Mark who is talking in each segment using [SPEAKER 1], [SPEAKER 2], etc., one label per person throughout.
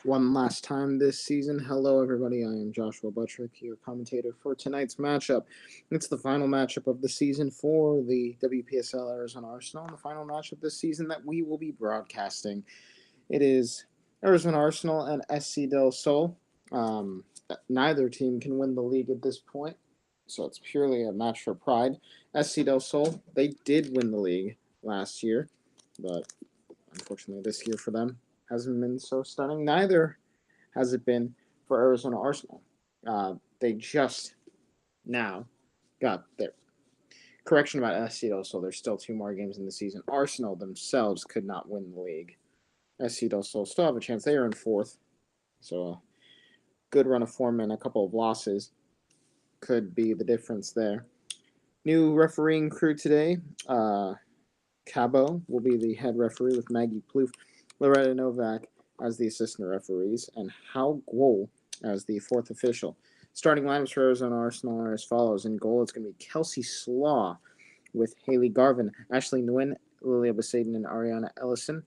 [SPEAKER 1] one last time this season. Hello, everybody. I am Joshua Buttrick, your commentator for tonight's matchup. It's the final matchup of the season for the WPSL Arizona Arsenal, and the final matchup this season that we will be broadcasting. It is Arizona Arsenal and SC Del Sol. Um, Neither team can win the league at this point, so it's purely a match for pride. SC Del Sol, they did win the league last year, but unfortunately this year for them hasn't been so stunning. Neither has it been for Arizona Arsenal. They just now got their correction about SC so there's still two more games in the season. Arsenal themselves could not win the league. SC Sol still have a chance. They are in fourth, so a good run of form and a couple of losses could be the difference there. New refereeing crew today. Cabo will be the head referee with Maggie Plouffe, Loretta Novak as the assistant referees, and Hao Guo as the fourth official. Starting lineups for Arizona Arsenal are as follows. In goal, it's going to be Kelsey Slaw with Haley Garvin, Ashley Nguyen, Lilia Basaden, and Ariana Ellison,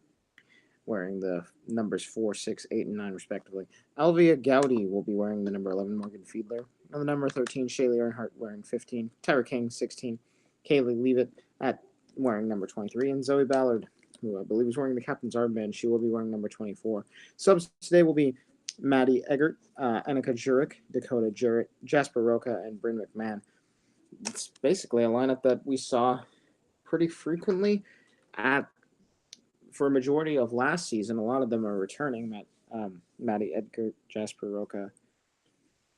[SPEAKER 1] wearing the numbers 4, 6, 8, and 9, respectively. Alvia Gowdy will be wearing the number 11, Morgan Fiedler, and the number 13, Shaylee Earnhardt, wearing 15, Tyra King, 16, Kaylee Leavitt at wearing number 23, and Zoe Ballard, who I believe is wearing the captain's armband. She will be wearing number 24. Subs today will be Maddie Eggert, Annika Jurek, Dakota Jurek, Jasper Roca, and Bryn McMahon. It's basically a lineup that we saw pretty frequently for a majority of last season. A lot of them are returning. Maddie Eggert, Jasper Roca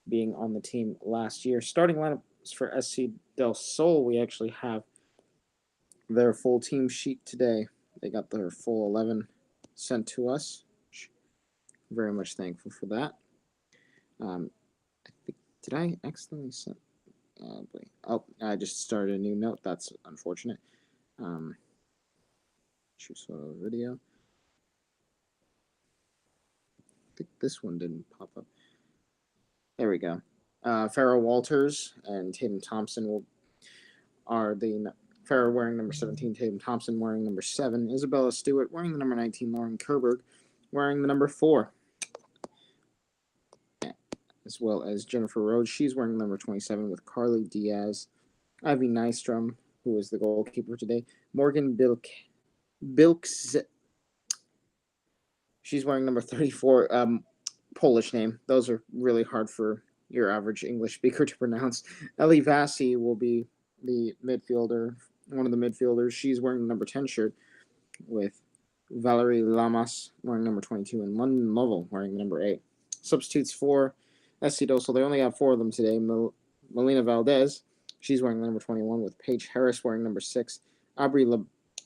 [SPEAKER 1] being on the team last year. Starting lineups for SC Del Sol, we actually have their full team sheet today. They got their full 11 sent to us. Very much thankful for that. I think, did I accidentally send? I just started a new note. That's unfortunate. Choose photo video. I think this one didn't pop up. There we go. Farrah Walters and Tatum Thompson are the Farrah wearing number 17, Tatum Thompson wearing number 7, Isabella Stewart wearing the number 19, Lauren Kerberg wearing the number 4, as well as Jennifer Rhodes. She's wearing number 27 with Carly Diaz, Ivy Nystrom, who is the goalkeeper today, Morgan Bilks. She's wearing number 34, Polish name. Those are really hard for your average English speaker to pronounce. Ellie Vassie will be the midfielder, one of the midfielders. She's wearing the number 10 shirt with Valerie Lamas wearing number 22 and London Lovell wearing number 8. Substitutes for SC Dosel, they only have 4 of them today. Melina Valdez, she's wearing the number 21 with Paige Harris wearing number 6. Aubrey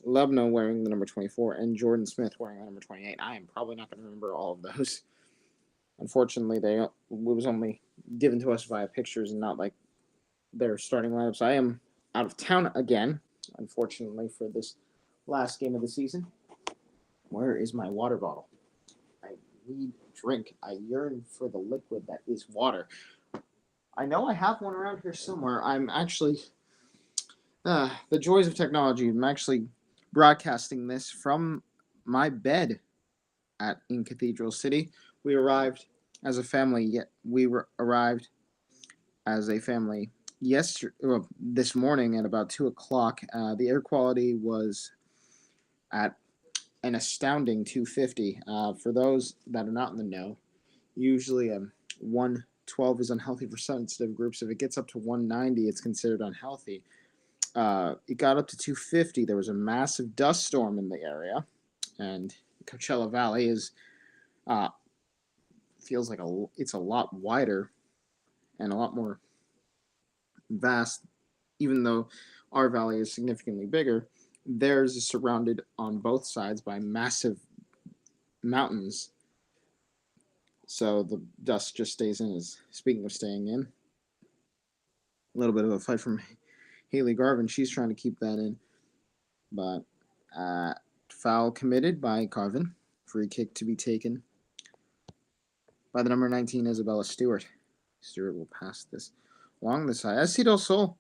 [SPEAKER 1] Lebno wearing the number 24, and Jordan Smith wearing the number 28. I am probably not going to remember all of those. Unfortunately, it was only given to us via pictures and not like their starting lineups. I am out of town again, unfortunately, for this last game of the season. Where is my water bottle? I need a drink. I yearn for the liquid that is water. I know I have one around here somewhere. I'm actually... the joys of technology. I'm actually broadcasting this from my bed in Cathedral City. We arrived as a family. Arrived as a family this morning at about 2:00. The air quality was at an astounding 250. For those that are not in the know, usually 112 is unhealthy for sensitive groups. If it gets up to 190, it's considered unhealthy. It got up to 250. There was a massive dust storm in the area, and Coachella Valley feels like it's a lot wider and a lot more vast. Even though our valley is significantly bigger, theirs is surrounded on both sides by massive mountains. So the dust just stays in. Speaking of staying in, a little bit of a fight from Haley Garvin. She's trying to keep that in, but foul committed by Garvin. Free kick to be taken by the number 19, Isabella Stewart. Stewart will pass this along the side. SC Del Sol,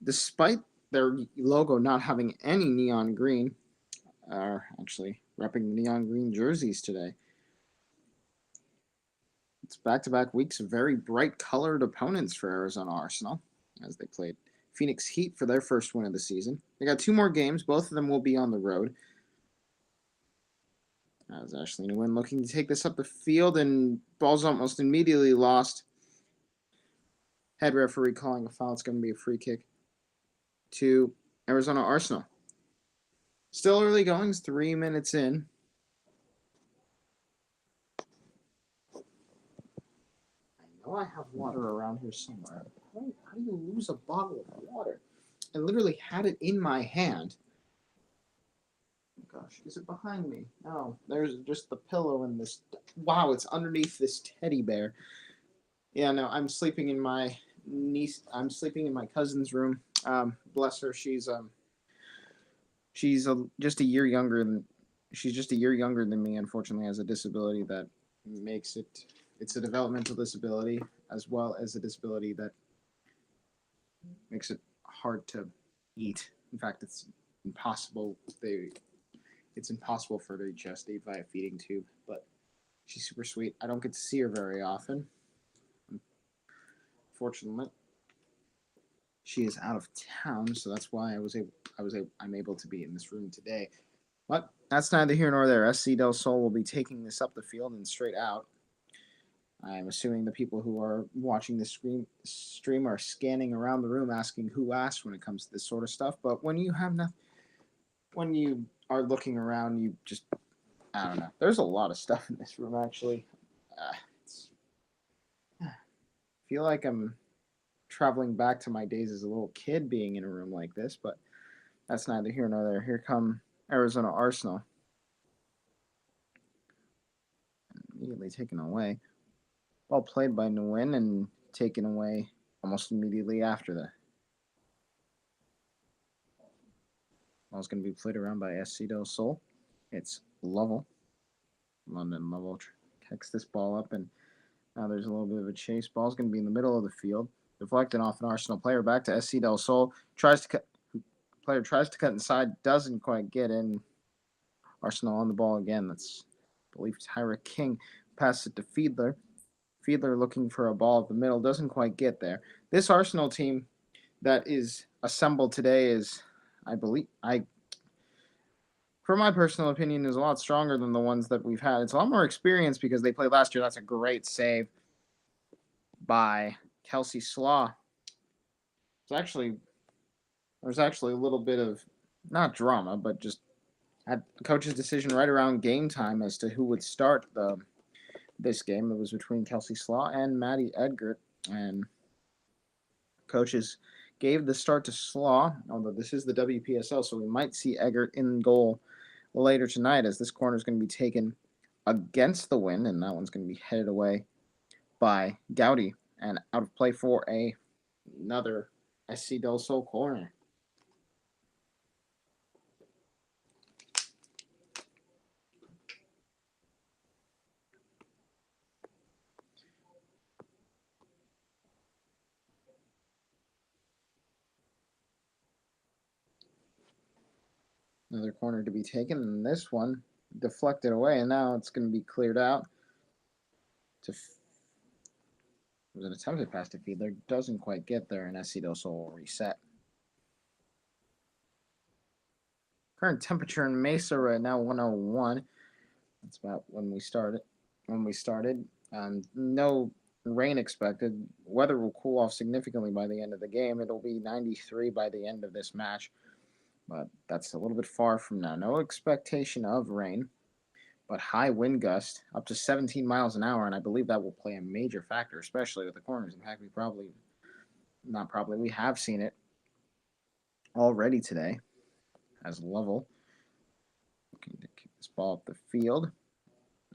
[SPEAKER 1] despite their logo not having any neon green, are actually repping the neon green jerseys today. It's back-to-back weeks of very bright-colored opponents for Arizona Arsenal as they played Phoenix Heat for their first win of the season. They got 2 more games. Both of them will be on the road. As Ashley Nguyen looking to take this up the field, and ball's almost immediately lost. Head referee calling a foul. It's going to be a free kick to Arizona Arsenal. Still early goings, 3 minutes in. I know I have water around here somewhere. How do you lose a bottle of water? I literally had it in my hand. Oh gosh, is it behind me? No, there's just the pillow in this. Wow, it's underneath this teddy bear. Yeah, no, I'm sleeping in my cousin's room. Bless her. She's just a year younger than me. Unfortunately, has a disability that makes it. It's a developmental disability as well as a disability that makes it hard to eat. In fact, it's impossible. It's impossible for her to just eat via feeding tube. But she's super sweet. I don't get to see her very often. Fortunately, she is out of town, so that's why I'm able to be in this room today. But that's neither here nor there. SC Del Sol will be taking this up the field and straight out. I'm assuming the people who are watching this stream are scanning around the room asking who asked when it comes to this sort of stuff. But when you are looking around, you just, I don't know. There's a lot of stuff in this room, actually. I feel like I'm traveling back to my days as a little kid being in a room like this, but that's neither here nor there. Here come Arizona Arsenal. Immediately taken away. Ball played by Nguyen and taken away almost immediately after that. Ball's going to be played around by SC Del Sol. It's Lovell. London Lovell kicks this ball up, and now there's a little bit of a chase. Ball's going to be in the middle of the field. Deflected off an Arsenal player. Back to SC Del Sol. Player tries to cut inside. Doesn't quite get in. Arsenal on the ball again. That's, I believe, Tyra King. Passes it to Fiedler. Fiedler looking for a ball at the middle. Doesn't quite get there. This Arsenal team that is assembled today is, for my personal opinion, is a lot stronger than the ones that we've had. It's a lot more experienced because they played last year. That's a great save by Kelsey Slaw. There's actually a little bit of, not drama, but just at the coach's decision right around game time as to who would start this game. It was between Kelsey Slaw and Maddie Edgert, and coaches gave the start to Slaw, although this is the WPSL, so we might see Eggert in goal later tonight as this corner is going to be taken against the wind, and that one's going to be headed away by Gowdy and out of play for another SC Del Sol corner. Another corner to be taken, and this one deflected away, and now it's going to be cleared out. It was an attempted pass to Fiedler. Doesn't quite get there, and SC Del Sol will reset. Current temperature in Mesa right now, 101. That's about when we started. No rain expected. Weather will cool off significantly by the end of the game. It'll be 93 by the end of this match, but that's a little bit far from now. No expectation of rain, but high wind gust up to 17 miles an hour, and I believe that will play a major factor, especially with the corners. In fact, we have seen it already today as Lovell looking to kick this ball up the field.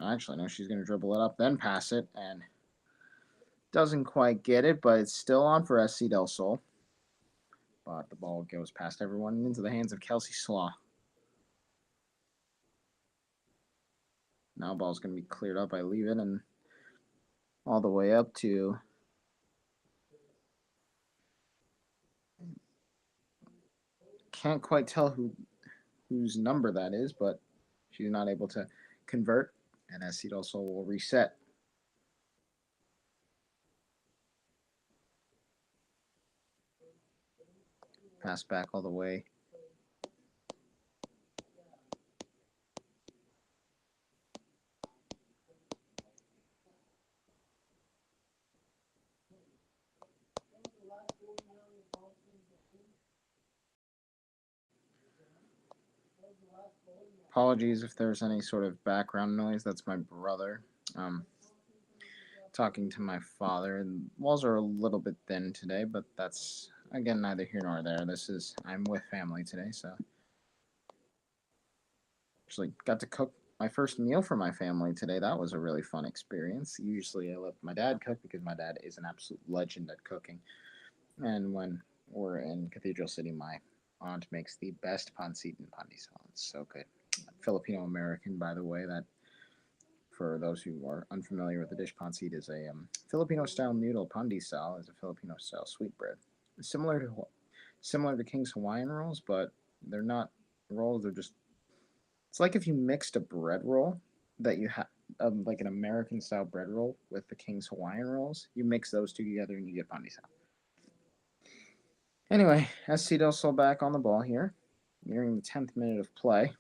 [SPEAKER 1] Actually, no, she's going to dribble it up, then pass it, and doesn't quite get it, but it's still on for SC Del Sol. But the ball goes past everyone into the hands of Kelsey Slaw. Now ball's going to be cleared up by Leavitt and all the way up to can't quite tell whose number that is, but she's not able to convert, and SC Del Sol will reset. Pass back all the way. Apologies if there's any sort of background noise. That's my brother talking to my father. And walls are a little bit thin today, but that's, again, neither here nor there. I'm with family today, so actually got to cook my first meal for my family today. That was a really fun experience. Usually I let my dad cook because my dad is an absolute legend at cooking. And when we're in Cathedral City, my aunt makes the best pancit and pandesal. It's so good. Filipino American, by the way. That, for those who are unfamiliar with the dish, pancit is a Filipino style noodle. Pandesal is a Filipino style sweetbread, similar to King's Hawaiian rolls, but they're not rolls. They're just, it's like if you mixed a bread roll that you have, like an American style bread roll with the King's Hawaiian rolls. You mix those two together and you get pandesal. Anyway, SC Del Sol back on the ball here, nearing the 10th minute of play.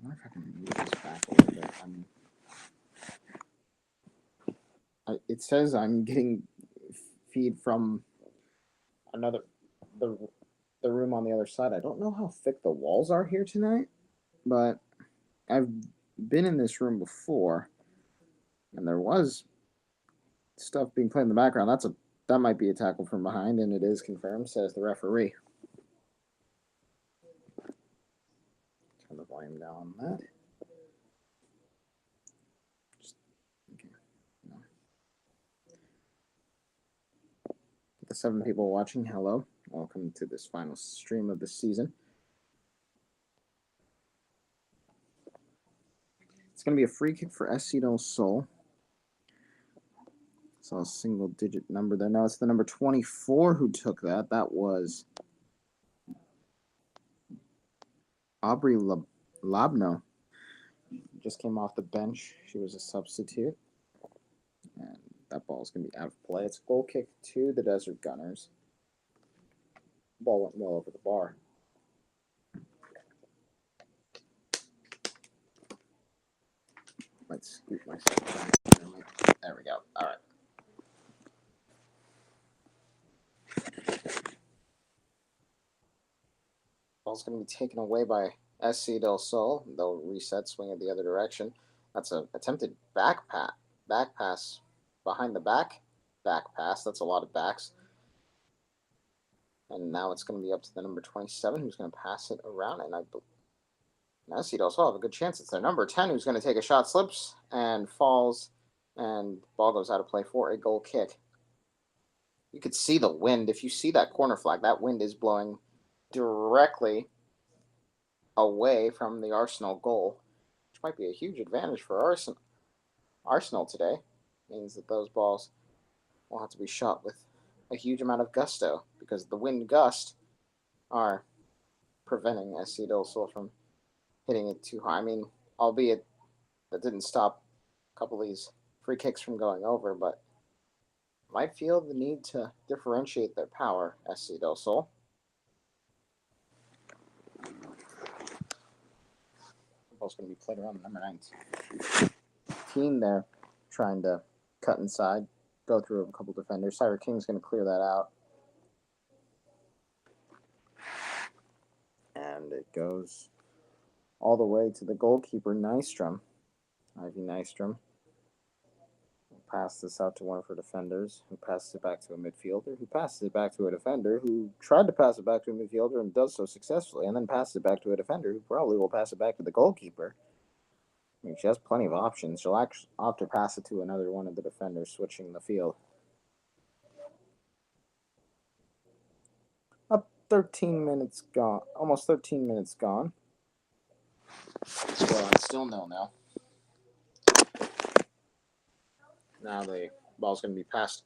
[SPEAKER 1] I wonder if I can move this back a little bit. It says I'm getting feed from another the room on the other side. I don't know how thick the walls are here tonight, but I've been in this room before, and there was stuff being played in the background. That might be a tackle from behind, and it is confirmed, says the referee. Turn the volume down on that. The 7 people watching, hello. Welcome to this final stream of the season. It's going to be a free kick for SC Del Sol. Saw a single-digit number there. Now it's the number 24 who took that. That was Aubrey Labno. Just came off the bench. She was a substitute. And that ball is going to be out of play. It's a goal kick to the Desert Gunners. The ball went well over the bar. Let's scoot myself down. There we go. All right. Ball's going to be taken away by SC Del Sol. They'll reset, swing it the other direction. That's an attempted back pass behind the back pass. That's a lot of backs. And now it's going to be up to the number 27 who's going to pass it around. And SC Del Sol have a good chance. It's their number 10 who's going to take a shot, slips and falls, and the ball goes out of play for a goal kick. You could see the wind. If you see that corner flag, that wind is blowing directly away from the Arsenal goal, which might be a huge advantage for Arsenal today. Means that those balls will have to be shot with a huge amount of gusto because the wind gust are preventing SC Del Sol from hitting it too high. I mean, albeit that didn't stop a couple of these free kicks from going over, but might feel the need to differentiate their power, SC Del Sol. The ball's going to be played around the number 19 there, trying to cut inside, go through a couple defenders. Cyber King's going to clear that out. And it goes all the way to the goalkeeper, Nystrom. Ivy Nystrom will pass this out to one of her defenders, who passes it back to a midfielder, who passes it back to a defender, who tried to pass it back to a midfielder and does so successfully, and then passes it back to a defender, who probably will pass it back to the goalkeeper. I mean, she has plenty of options. She'll actually opt to pass it to another one of the defenders, switching the field. Up 13 minutes gone. Almost 13 minutes gone. Scoreline still 0-0. Now the ball's going to be passed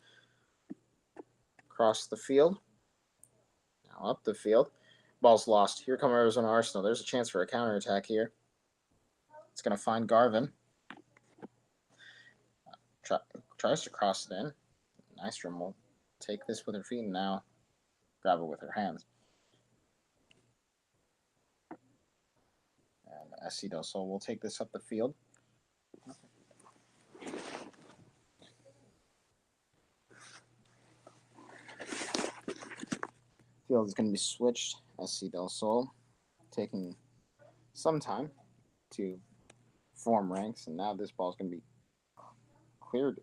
[SPEAKER 1] across the field. Now up the field. Ball's lost. Here come Arizona Arsenal. There's a chance for a counterattack here. It's going to find Garvin. tries to cross it in. Nystrom will take this with her feet and now grab it with her hands. And SC Del Sol will take this up the field. Field is going to be switched. SC Del Sol taking some time to form ranks, and now this ball is going to be cleared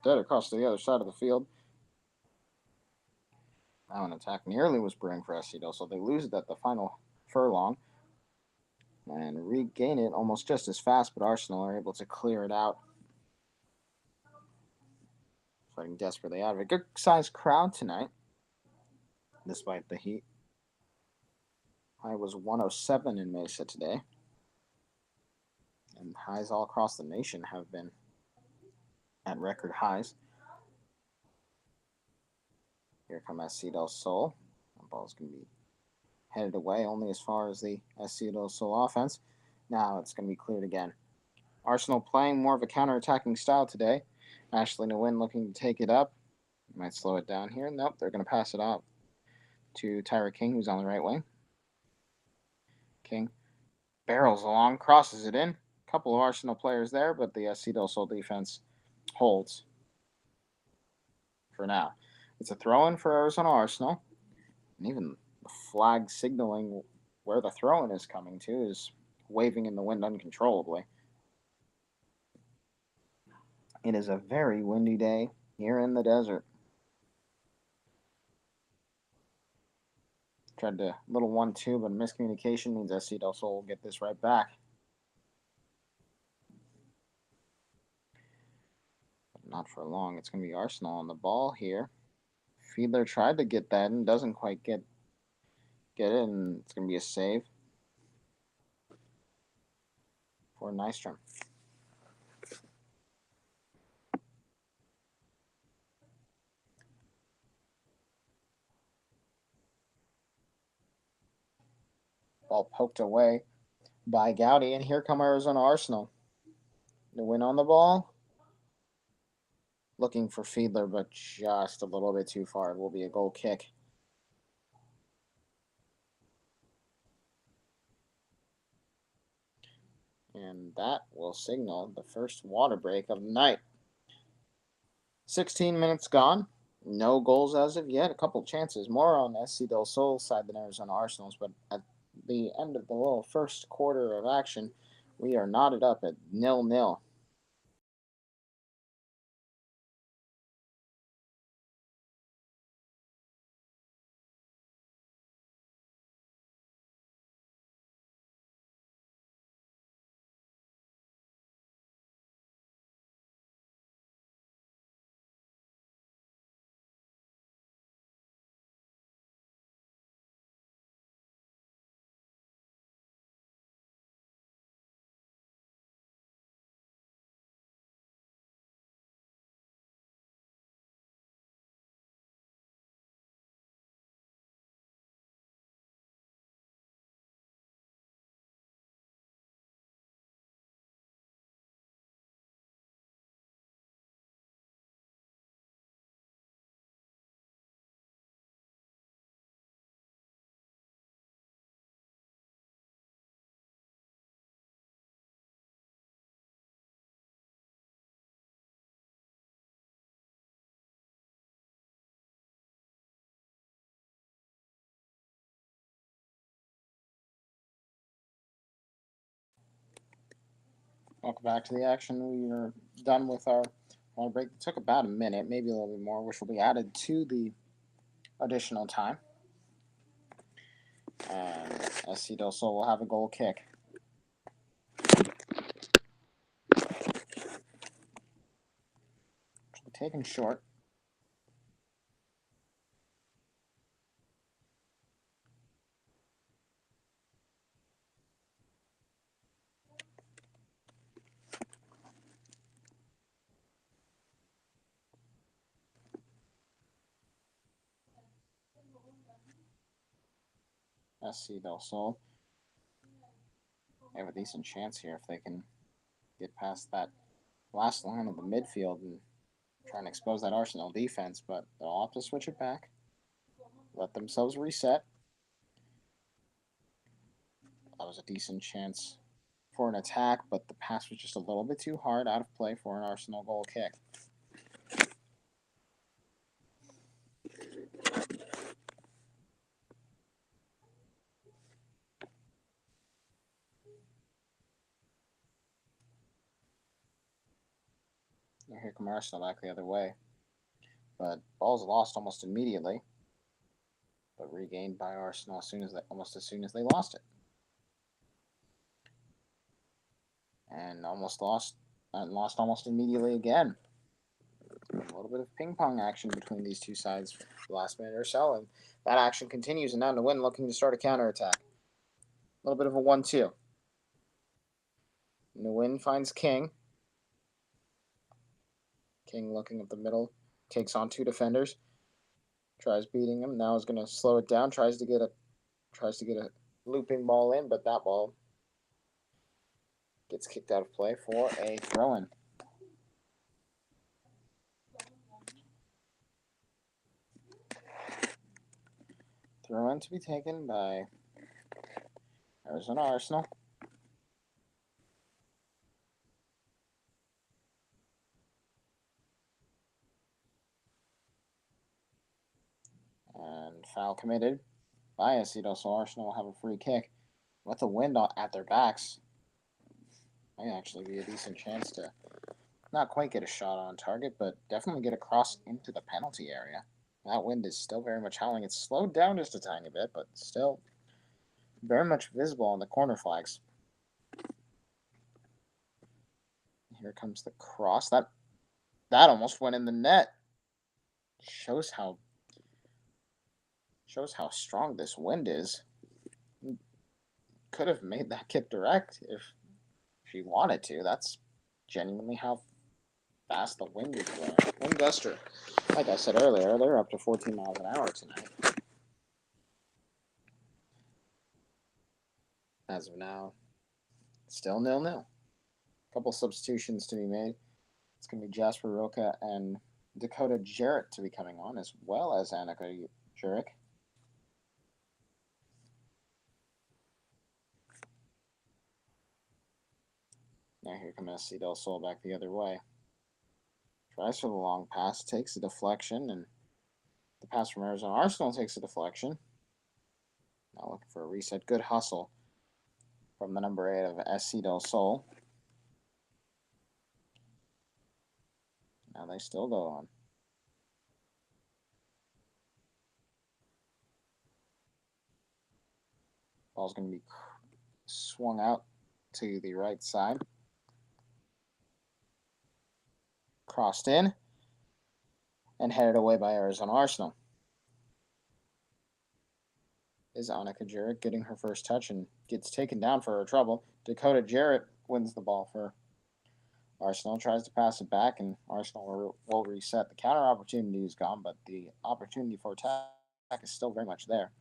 [SPEAKER 1] dead across to the other side of the field. Now an attack nearly was brewing for SC Del Sol. They lose it at the final furlong and regain it almost just as fast, but Arsenal are able to clear it out. Fighting desperately out of it. Good sized crowd tonight, despite the heat. High was 107 in Mesa today. And highs all across the nation have been at record highs. Here comes SC Del Sol. The ball's going to be headed away only as far as the SC Del Sol offense. Now it's going to be cleared again. Arsenal playing more of a counter-attacking style today. Ashley Nguyen looking to take it up. Might slow it down here. Nope, they're going to pass it off to Tyra King, who's on the right wing. King barrels along, crosses it in. A couple of Arsenal players there, but the SC Del Sol defense holds for now. It's a throw-in for Arizona Arsenal. And even the flag signaling where the throw-in is coming to is waving in the wind uncontrollably. It is a very windy day here in the desert. Tried to little 1-2, but miscommunication means SC Del Sol will get this right back. But not for long. It's going to be Arsenal on the ball here. Fiedler tried to get that and doesn't quite get it, and it's going to be a save for Nystrom. Ball poked away by Gowdy, and here come Arizona Arsenal. The win on the ball. Looking for Fiedler, but just a little bit too far. It will be a goal kick. And that will signal the first water break of the night. 16 minutes gone. No goals as of yet. A couple chances more on SC Del Sol side than Arizona Arsenal's, but at the end of the little first quarter of action, we are knotted up at 0-0. Welcome back to the action. We are done with our water break. It took about a minute, maybe a little bit more, which will be added to the additional time. And SC Del Sol will have a goal kick. Taken short. SC Del Sol. They have a decent chance here if they can get past that last line of the midfield and Trying to expose that Arsenal defense, but they'll have to switch it back. Let themselves reset. That was a decent chance for an attack, but the pass was just a little bit too hard, out of play for an Arsenal goal kick. Now here come Arsenal back the other way. But ball's lost almost immediately, but regained by Arsenal almost as soon as they lost it. And lost almost immediately again. A little bit of ping pong action between these two sides for the last minute or so, and that action continues. And now Nguyen looking to start a counterattack. A little bit of a 1-2. Nguyen finds King. King looking up the middle, takes on two defenders, tries beating him. Now is going to slow it down. Tries to get a looping ball in, but that ball gets kicked out of play for a throw-in. Throw-in to be taken by Arizona Arsenal. And foul committed by Aceto, so Arsenal will have a free kick. With the wind at their backs, might actually be a decent chance to not quite get a shot on target, but definitely get a cross into the penalty area. That wind is still very much howling. It's slowed down just a tiny bit, but still very much visible on the corner flags. Here comes the cross. That almost went in the net. Shows how strong this wind is. Could have made that kick direct if she wanted to. That's genuinely how fast the wind is blowing. Wind guster, like I said earlier, they're up to 14 miles an hour tonight. As of now, still 0-0. Couple substitutions to be made. It's going to be Jasper Roca and Dakota Jarrett to be coming on, as well as Annika Jurek. Now here comes SC Del Sol back the other way. Tries for the long pass, takes a deflection, and the pass from Arizona Arsenal takes a deflection. Now looking for a reset. Good hustle from the number 8 of SC Del Sol. Now they still go on. Ball's going to be swung out to the right side. Crossed in and headed away by Arizona Arsenal. Is Annika Jurek getting her first touch and gets taken down for her trouble. Dakota Jarrett wins the ball for Arsenal, tries to pass it back, and Arsenal will reset. The counter opportunity is gone, but the opportunity for attack is still very much there.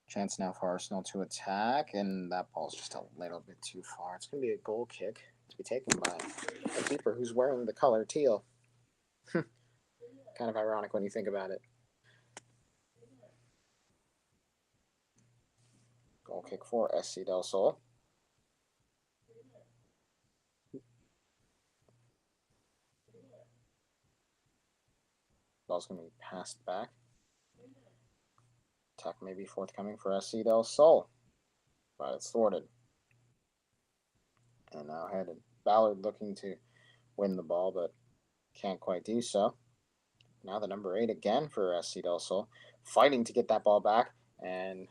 [SPEAKER 1] Chance now for Arsenal to attack, and that ball's just a little bit too far. It's going to be a goal kick to be taken by a keeper who's wearing the color teal. Kind of ironic when you think about it. Goal kick for SC Del Sol. Ball's going to be passed back. Attack may be forthcoming for SC Del Sol, but it's thwarted. And now headed Ballard looking to win the ball, but can't quite do so. Now the number 8 again for SC Del Sol, fighting to get that ball back, and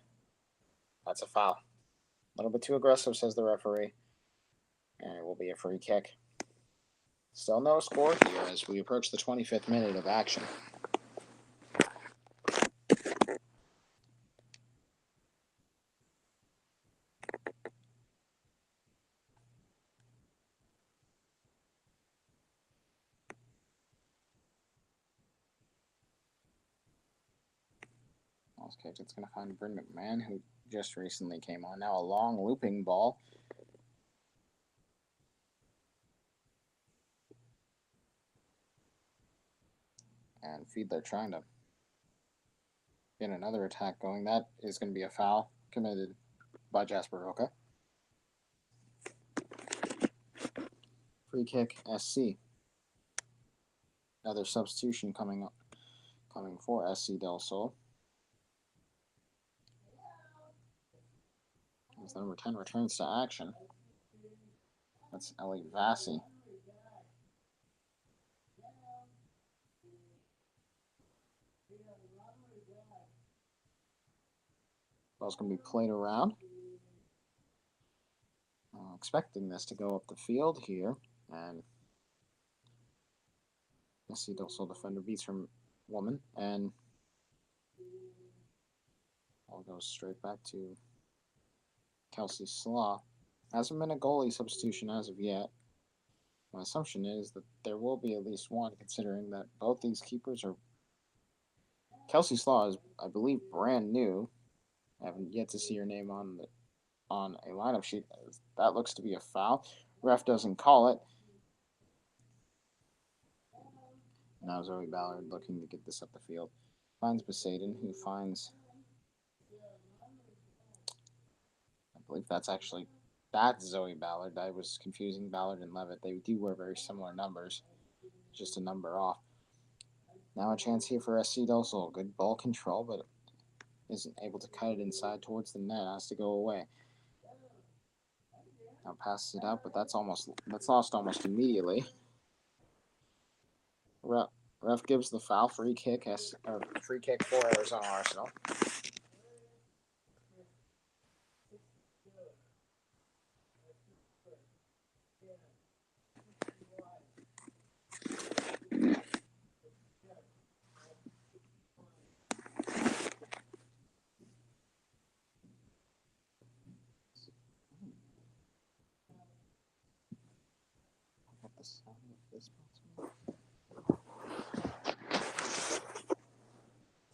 [SPEAKER 1] that's a foul. A little bit too aggressive, says the referee, and it will be a free kick. Still no score here as we approach the 25th minute of action. Ball's kicked. It's going to find Bryn McMahon, who just recently came on. Now a long looping ball. And Fiedler trying to get another attack going. That is going to be a foul committed by Jasper Roca. Free kick, SC. Another substitution coming for SC Del Sol. As the number 10 returns to action. That's Elliot Vassie. Ball's going to be played around. Expecting this to go up the field here. And SC Del Sol defender beats her woman. And ball goes straight back to Kelsey Slaw. Hasn't been a goalie substitution as of yet. My assumption is that there will be at least one, considering that both these keepers are... Kelsey Slaw is, I believe, brand new. I haven't yet to see her name on a lineup sheet. That looks to be a foul. Ref doesn't call it. Now Zoe Ballard looking to get this up the field. Finds Besaden, who finds... I believe that's Zoe Ballard. I was confusing Ballard and Levitt. They do wear very similar numbers. Just a number off. Now a chance here for SC Del Sol. Good ball control, but isn't able to cut it inside towards the net. Has to go away. Now passes it out, but that's lost almost immediately. Ref gives the foul. Free kick for Arizona Arsenal.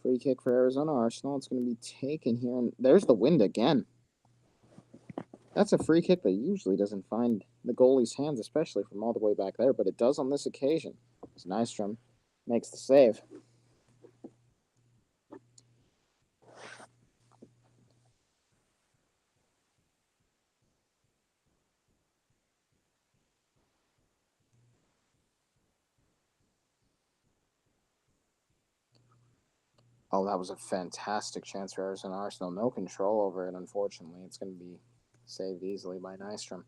[SPEAKER 1] Free kick for Arizona Arsenal. It's going to be taken here, and there's the wind again. That's a free kick that usually doesn't find the goalie's hands, especially from all the way back there, but it does on this occasion. As Nystrom makes the save. Oh, that was a fantastic chance for Arizona Arsenal. No control over it, unfortunately. It's going to be saved easily by Nystrom.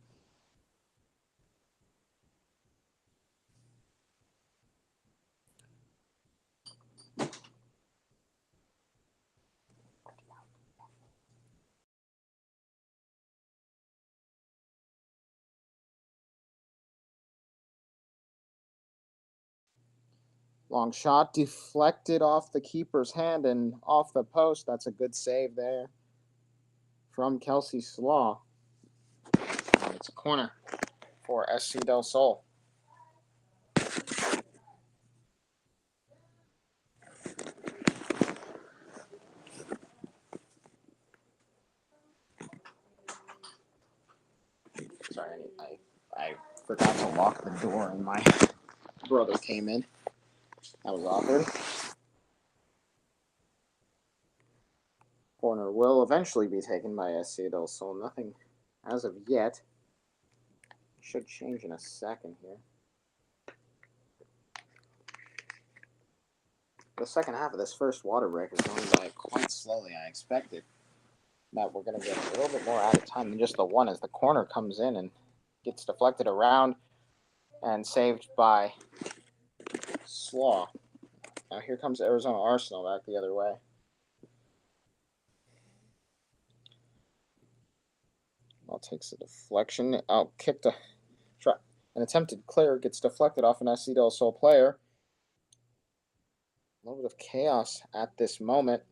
[SPEAKER 1] Long shot deflected off the keeper's hand and off the post. That's a good save there from Kelsey Slaw. It's a corner for SC Del Sol. Sorry, I forgot to lock the door and my brother came in. That was awkward. Corner will eventually be taken by SC Del Sol. Nothing as of yet. Should change in a second here. The second half of this first water break is going by quite slowly. I expected that we're going to get a little bit more out of time than just the one as the corner comes in and gets deflected around and saved by Slaw. Now here comes Arizona Arsenal back the other way. Ball takes a deflection. Kicked an attempted clear, gets deflected off an SC Del Sol player. A little bit of chaos at this moment.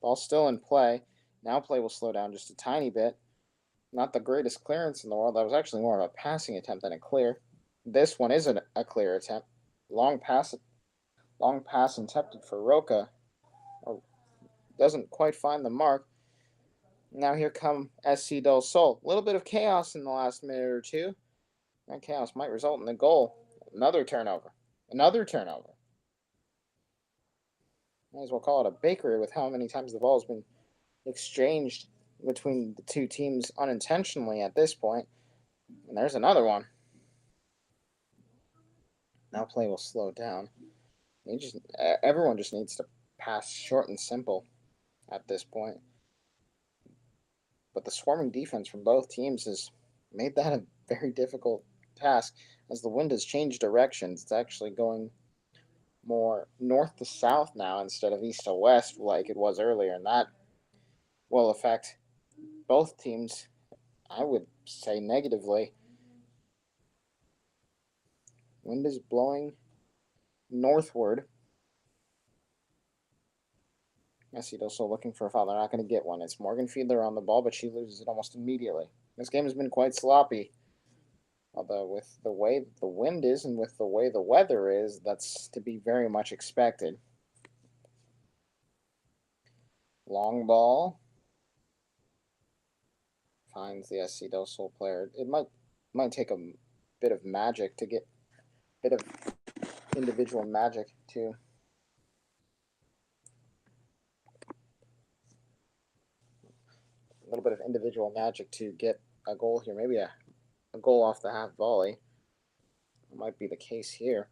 [SPEAKER 1] Ball still in play. Now play will slow down just a tiny bit. Not the greatest clearance in the world. That was actually more of a passing attempt than a clear. This one isn't a clear attempt. Long pass attempted for Roca. doesn't quite find the mark. Now here come SC Del Sol. A little bit of chaos in the last minute or two. That chaos might result in a goal. Another turnover. Another turnover. Might as well call it a bakery with how many times the ball has been exchanged between the two teams unintentionally at this point. And there's another one. Now play will slow down. Everyone just needs to pass short and simple at this point. But the swarming defense from both teams has made that a very difficult task. As the wind has changed directions, it's actually going more north to south now instead of east to west like it was earlier, and that will affect both teams, I would say, negatively. Wind is blowing northward. Messi also looking for a foul. They're not going to get one. It's Morgan Fiedler on the ball, but she loses it almost immediately. This game has been quite sloppy. Although with the way the wind is and with the way the weather is, that's to be very much expected. Long ball. Finds the SC Del Sol player. It might take a bit of magic to get a bit of individual magic to a little bit of individual magic to get a goal here. Maybe a goal off the half volley. It might be the case here.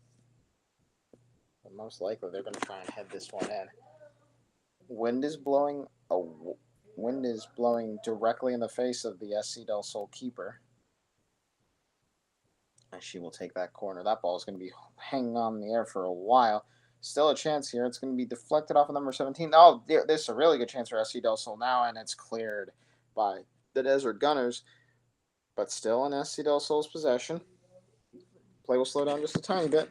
[SPEAKER 1] But most likely they're going to try and head this one in. Wind is blowing directly in the face of the SC Del Sol keeper. And she will take that corner. That ball is going to be hanging on in the air for a while. Still a chance here. It's going to be deflected off of number 17. Oh, this is a really good chance for SC Del Sol now, and it's cleared by the Desert Gunners. But still in SC Del Sol's possession. Play will slow down just a tiny bit.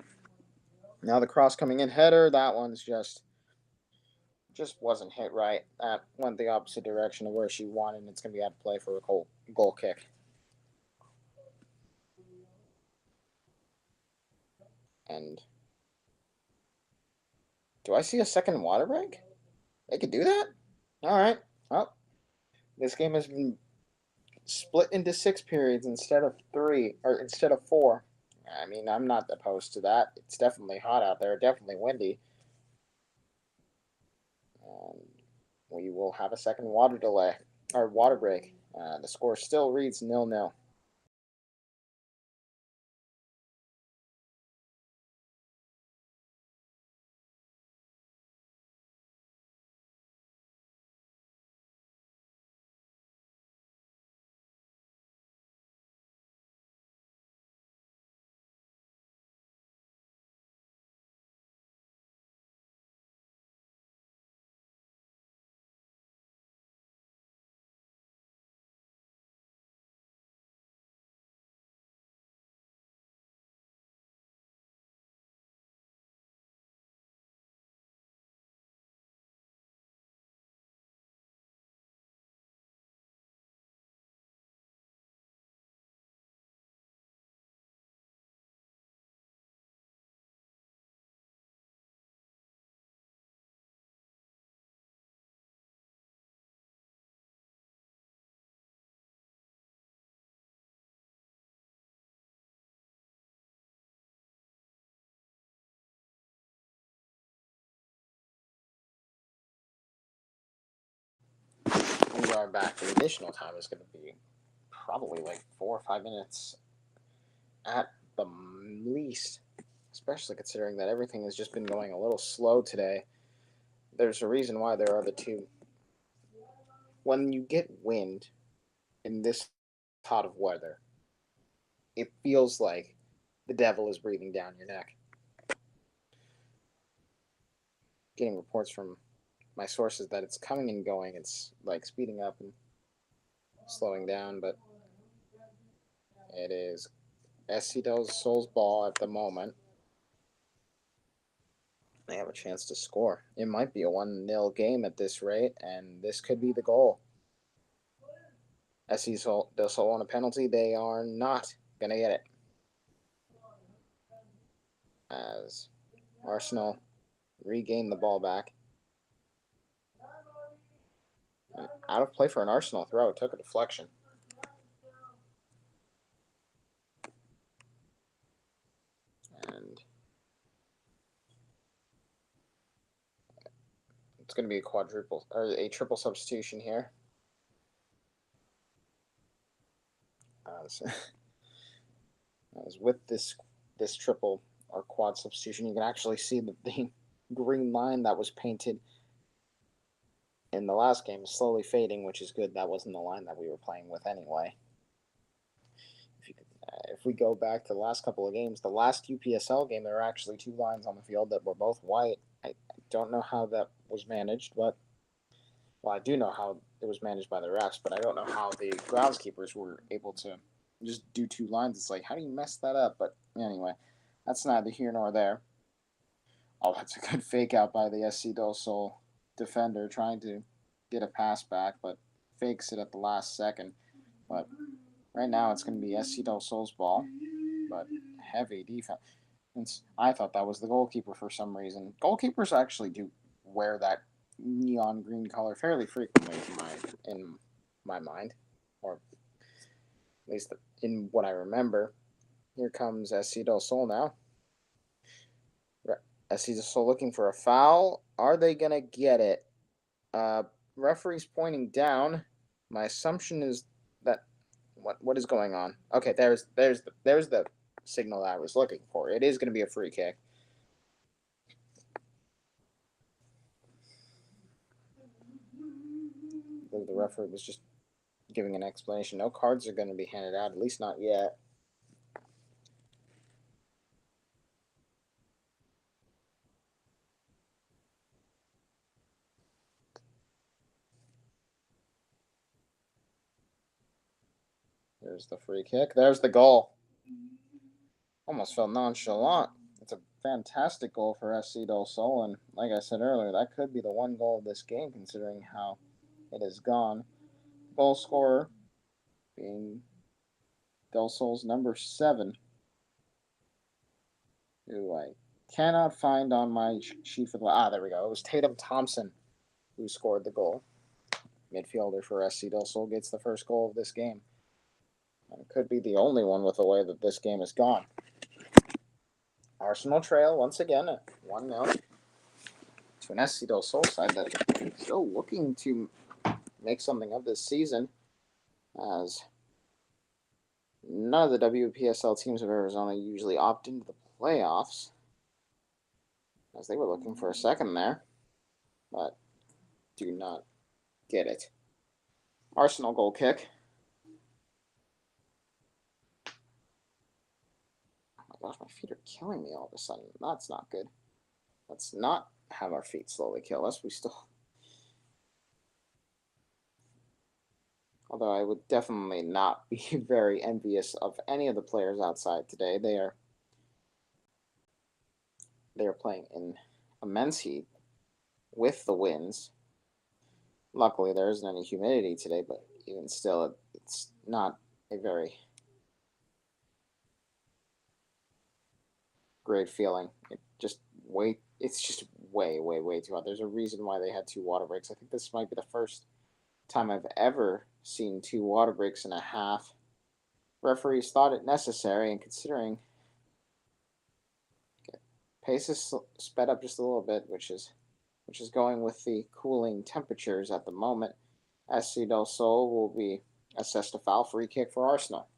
[SPEAKER 1] Now the cross coming in header. That one's just wasn't hit right. That went the opposite direction of where she wanted, and it's going to be out of play for a goal kick. And do I see a second water break? They could do that? All right. Well, this game has been split into 6 periods instead of 4. I mean, I'm not opposed to that. It's definitely hot out there, definitely windy. We will have a second water break. The score still reads 0-0. We are back. The additional time is going to be probably like 4 or 5 minutes at the least, especially considering that everything has just been going a little slow today. There's a reason why there are the two. When you get wind in this hot of weather, it feels like the devil is breathing down your neck. Getting reports from my sources that it's coming and going. It's like speeding up and slowing down, but it is SC Del Sol's ball at the moment. They have a chance to score. It might be a 1-0 game at this rate, and this could be the goal. SC Del Sol on a penalty. They are not going to get it. As Arsenal regain the ball back. And out of play for an Arsenal throw. It took a deflection. And it's going to be a quadruple or a triple substitution here. As with this triple or quad substitution, you can actually see that the green line that was painted in the last game is slowly fading, which is good. That wasn't the line that we were playing with anyway. If we go back to the last couple of games, the last UPSL game, there were actually two lines on the field that were both white. I don't know how that was managed, but I do know how it was managed by the refs, but I don't know how the groundskeepers were able to just do two lines. It's like, how do you mess that up? But anyway, that's neither here nor there. Oh, that's a good fake out by the SC Del Sol defender trying to get a pass back, but fakes it at the last second. But right now it's going to be SC Del Sol's ball, but heavy defense. I thought that was the goalkeeper for some reason. Goalkeepers actually do wear that neon green color fairly frequently in my mind, or at least in what I remember. Here comes SC Del Sol now. SC Del Sol looking for a foul. Are they gonna get it? Referee's pointing down. My assumption is that what is going on? Okay, there's the signal that I was looking for. It is gonna be a free kick. The referee was just giving an explanation. No cards are going to be handed out, at least not yet. There's the free kick. There's the goal. Almost felt nonchalant. It's a fantastic goal for SC Del Sol, and like I said earlier, that could be the one goal of this game, considering how it has gone. Goal scorer being Del Sol's number 7, who I cannot find on my sheet for the... there we go. It was Tatum Thompson who scored the goal. Midfielder for SC Del Sol gets the first goal of this game. And it could be the only one with the way that this game has gone. Arsenal trail once again at 1-0 to an SC Del Sol side that is still looking to make something of this season, as none of the WPSL teams of Arizona usually opt into the playoffs, as they were looking for a second there, but do not get it. Arsenal goal kick. Oh my gosh, my feet are killing me all of a sudden. That's not good. Let's not have our feet slowly kill us. Although I would definitely not be very envious of any of the players outside today. They are playing in immense heat with the winds. Luckily, there isn't any humidity today, but even still, it's not a very great feeling. It's just way, way, way too hot. There's a reason why they had 2 water breaks. I think this might be the first time I've ever seen 2 water breaks in a half. Referees thought it necessary, and considering pace is sped up just a little bit, which is going with the cooling temperatures at the moment. SC Del Sol will be assessed a foul. Free kick for Arsenal.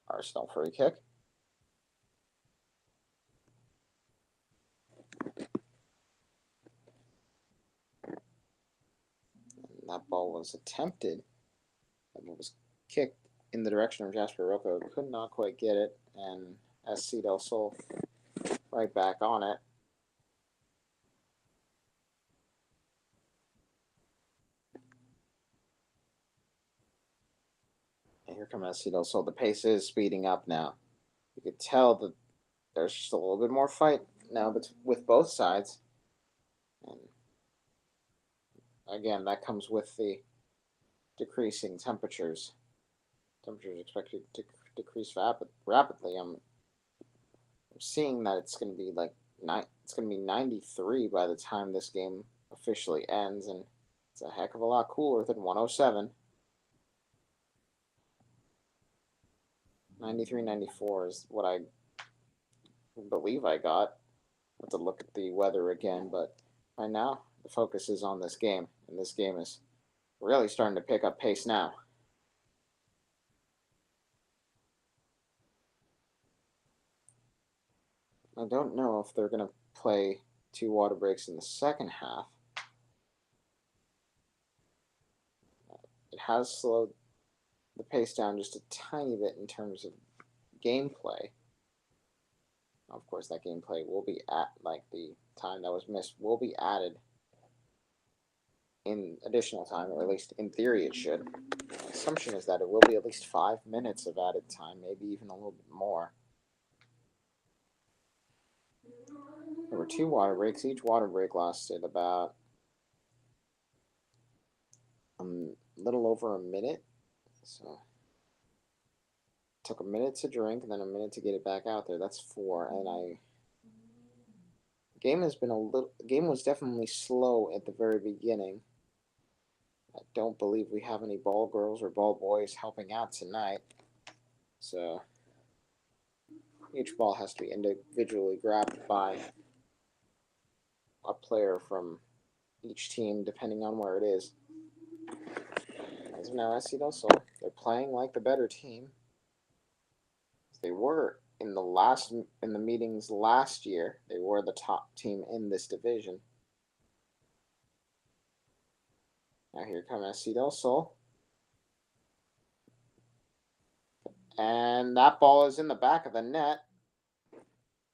[SPEAKER 1] Arsenal free kick. And that ball was attempted. That ball was kicked in the direction of Jasper Rocco. Could not quite get it. And SC Del Sol right back on it. And here comes SC Del Sol. The pace is speeding up now. You could tell that there's just a little bit more fight now with both sides. And again, that comes with the decreasing temperatures. Temperatures expected to decrease rapidly. I'm seeing that it's going to be like it's going to be 93 by the time this game officially ends, and it's a heck of a lot cooler than 107. 93, 94 is what I believe I got. I have to look at the weather again, but right now the focus is on this game, and this game is really starting to pick up pace now. I don't know if they're going to play 2 water breaks in the second half. It has slowed the pace down just a tiny bit in terms of gameplay. Of course, that gameplay will be at, like, the time that was missed will be added in additional time, or at least in theory it should. My assumption is that it will be at least 5 minutes of added time, maybe even a little bit more. There were 2 water breaks. Each water break lasted about a little over a minute. So it took a minute to drink and then a minute to get it back out there. That's 4. And game was definitely slow at the very beginning. I don't believe we have any ball girls or ball boys helping out tonight. So each ball has to be individually grabbed by a player from each team, depending on where it is. As of now, SC Del Sol, they're playing like the better team. They were in the meetings last year. They were the top team in this division. Now here comes SC Del Sol. And that ball is in the back of the net.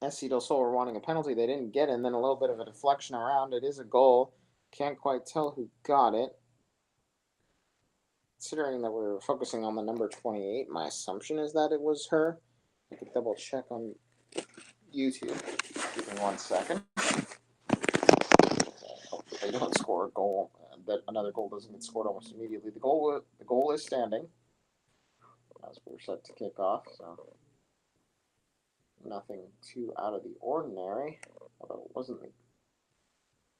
[SPEAKER 1] SC Del Sol were wanting a penalty. They didn't get it, and then a little bit of a deflection around. It is a goal. Can't quite tell who got it. Considering that we're focusing on the number 28, my assumption is that it was her. I could double check on YouTube. Give me 1 second. Hopefully they don't score a goal. That another goal doesn't get scored almost immediately. The goal is standing as we're set to kick off. So nothing too out of the ordinary. Although it wasn't.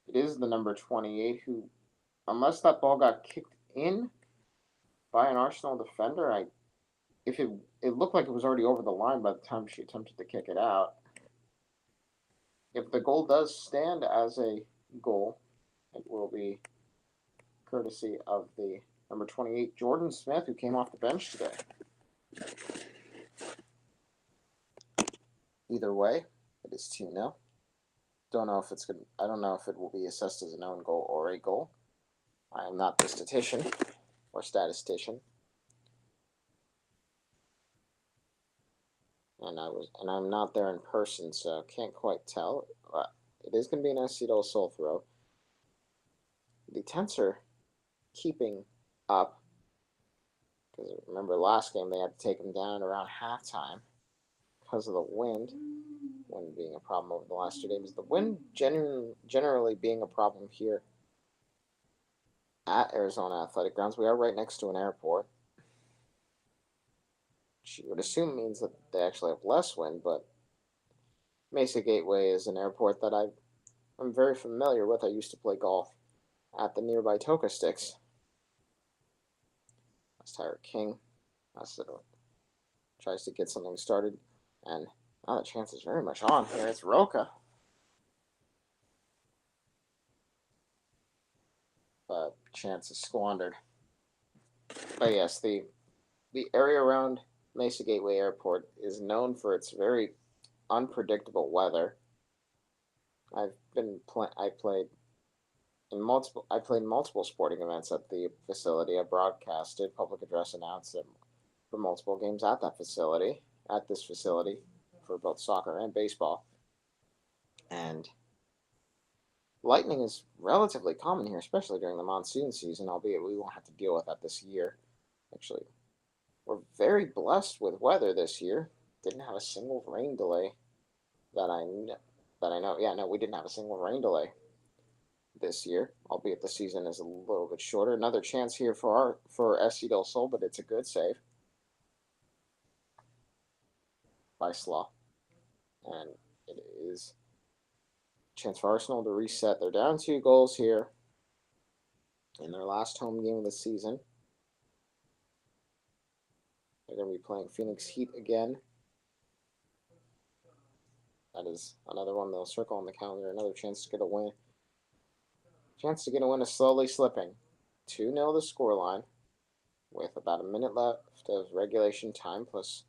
[SPEAKER 1] It is the number 28 who, unless that ball got kicked in by an Arsenal defender, it looked like it was already over the line by the time she attempted to kick it out. If the goal does stand as a goal, it will be courtesy of the number 28, Jordan Smith, who came off the bench today. Either way, it is 2-0. Don't know if it's good. I don't know if it will be assessed as an own goal or a goal. I am not the statistician. And I'm not there in person, so can't quite tell. It is going to be an SC Del Sol throw. The Tents are keeping up, because remember last game they had to take them down around halftime because of the wind. Wind being a problem over the last 2 days. The wind generally being a problem here at Arizona Athletic Grounds. We are right next to an airport. She would assume means that they actually have less wind, but Mesa Gateway is an airport that I'm very familiar with. I used to play golf at the nearby Toka Sticks. That's Tyler King. Tries to get something started, and now the chance is very much on here. It's Roca. But chance is squandered. But yes, the area around Mesa Gateway Airport is known for its very unpredictable weather. I played multiple sporting events at the facility. I broadcasted, public address announced for multiple games at this facility for both soccer and baseball. And lightning is relatively common here, especially during the monsoon season, albeit we won't have to deal with that this year. Actually, we're very blessed with weather this year. Didn't have a single rain delay that I know. Yeah, no, we didn't have a single rain delay. this year, albeit the season is a little bit shorter. Another chance here for SC Del Sol, but it's a good save by Slaw, and it is a chance for Arsenal to reset. They're down 2 goals here in their last home game of the season. They're going to be playing Phoenix Heat again. That is another one they'll circle on the calendar. Another chance to get a win. Chance to get a win is slowly slipping. 2-0 the scoreline with about a minute left of regulation time plus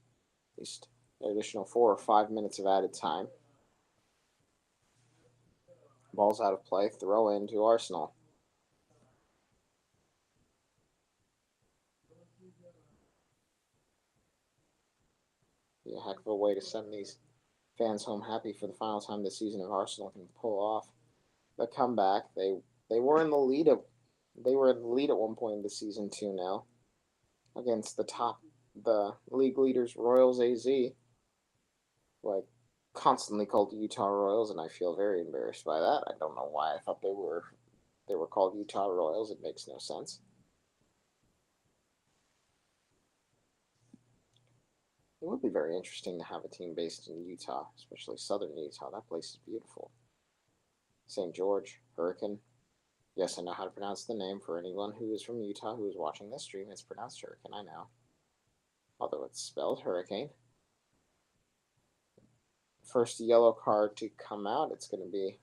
[SPEAKER 1] at least an additional 4 or 5 minutes of added time. Ball's out of play. Throw in to Arsenal. Be a heck of a way to send these fans home happy for the final time this season if Arsenal can pull off the comeback. They were in the lead at one point in the season 2-0 against the league leaders Royals AZ, who I constantly called the Utah Royals, and I feel very embarrassed by that. I don't know why I thought they were called Utah Royals. It makes no sense. It would be very interesting to have a team based in Utah, especially southern Utah. That place is beautiful. St. George, Hurricane. Yes, I know how to pronounce the name for anyone who is from Utah who is watching this stream. It's pronounced Hurricane, I know. Although it's spelled Hurricane. First yellow card to come out. It's going to be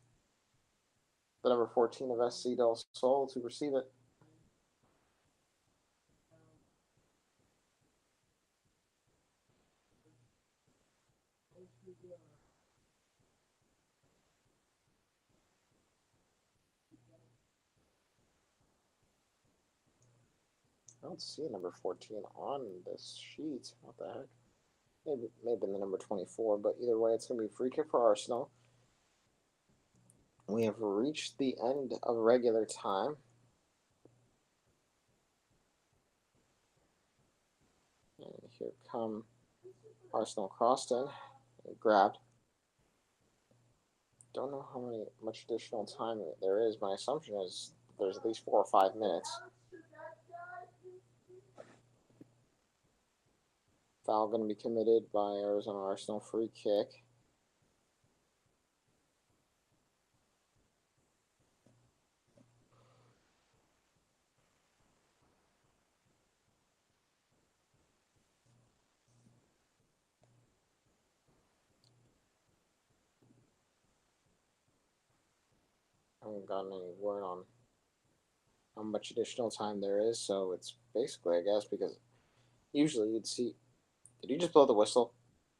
[SPEAKER 1] the number 14 of SC Del Sol to receive it. I don't see a number 14 on this sheet. What the heck? Maybe may have been the number 24, but either way, it's going to be free kick for Arsenal. We have reached the end of regular time. And here come Arsenal crossed in and grabbed. Don't know how much additional time there is. My assumption is there's at least 4 or 5 minutes. Foul going to be committed by Arizona Arsenal. Free kick. I haven't gotten any word on how much additional time there is, so it's basically, I guess, because usually you'd see. Did he just blow the whistle?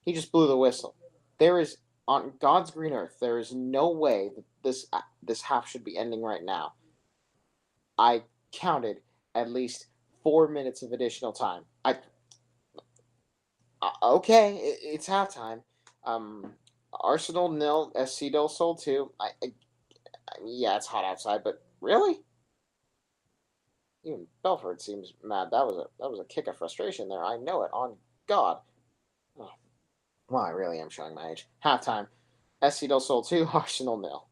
[SPEAKER 1] He just blew the whistle. There is, on God's green earth, there is no way that this half should be ending right now. I counted at least 4 minutes of additional time. Okay, it's halftime. Um, Arsenal 0, SC Del Sol 2. Yeah, it's hot outside, but really, even Belford seems mad. That was a kick of frustration there. I know it. On God. Oh, well, I really am showing my age. Halftime. SC Del Sol 2, Arsenal 0.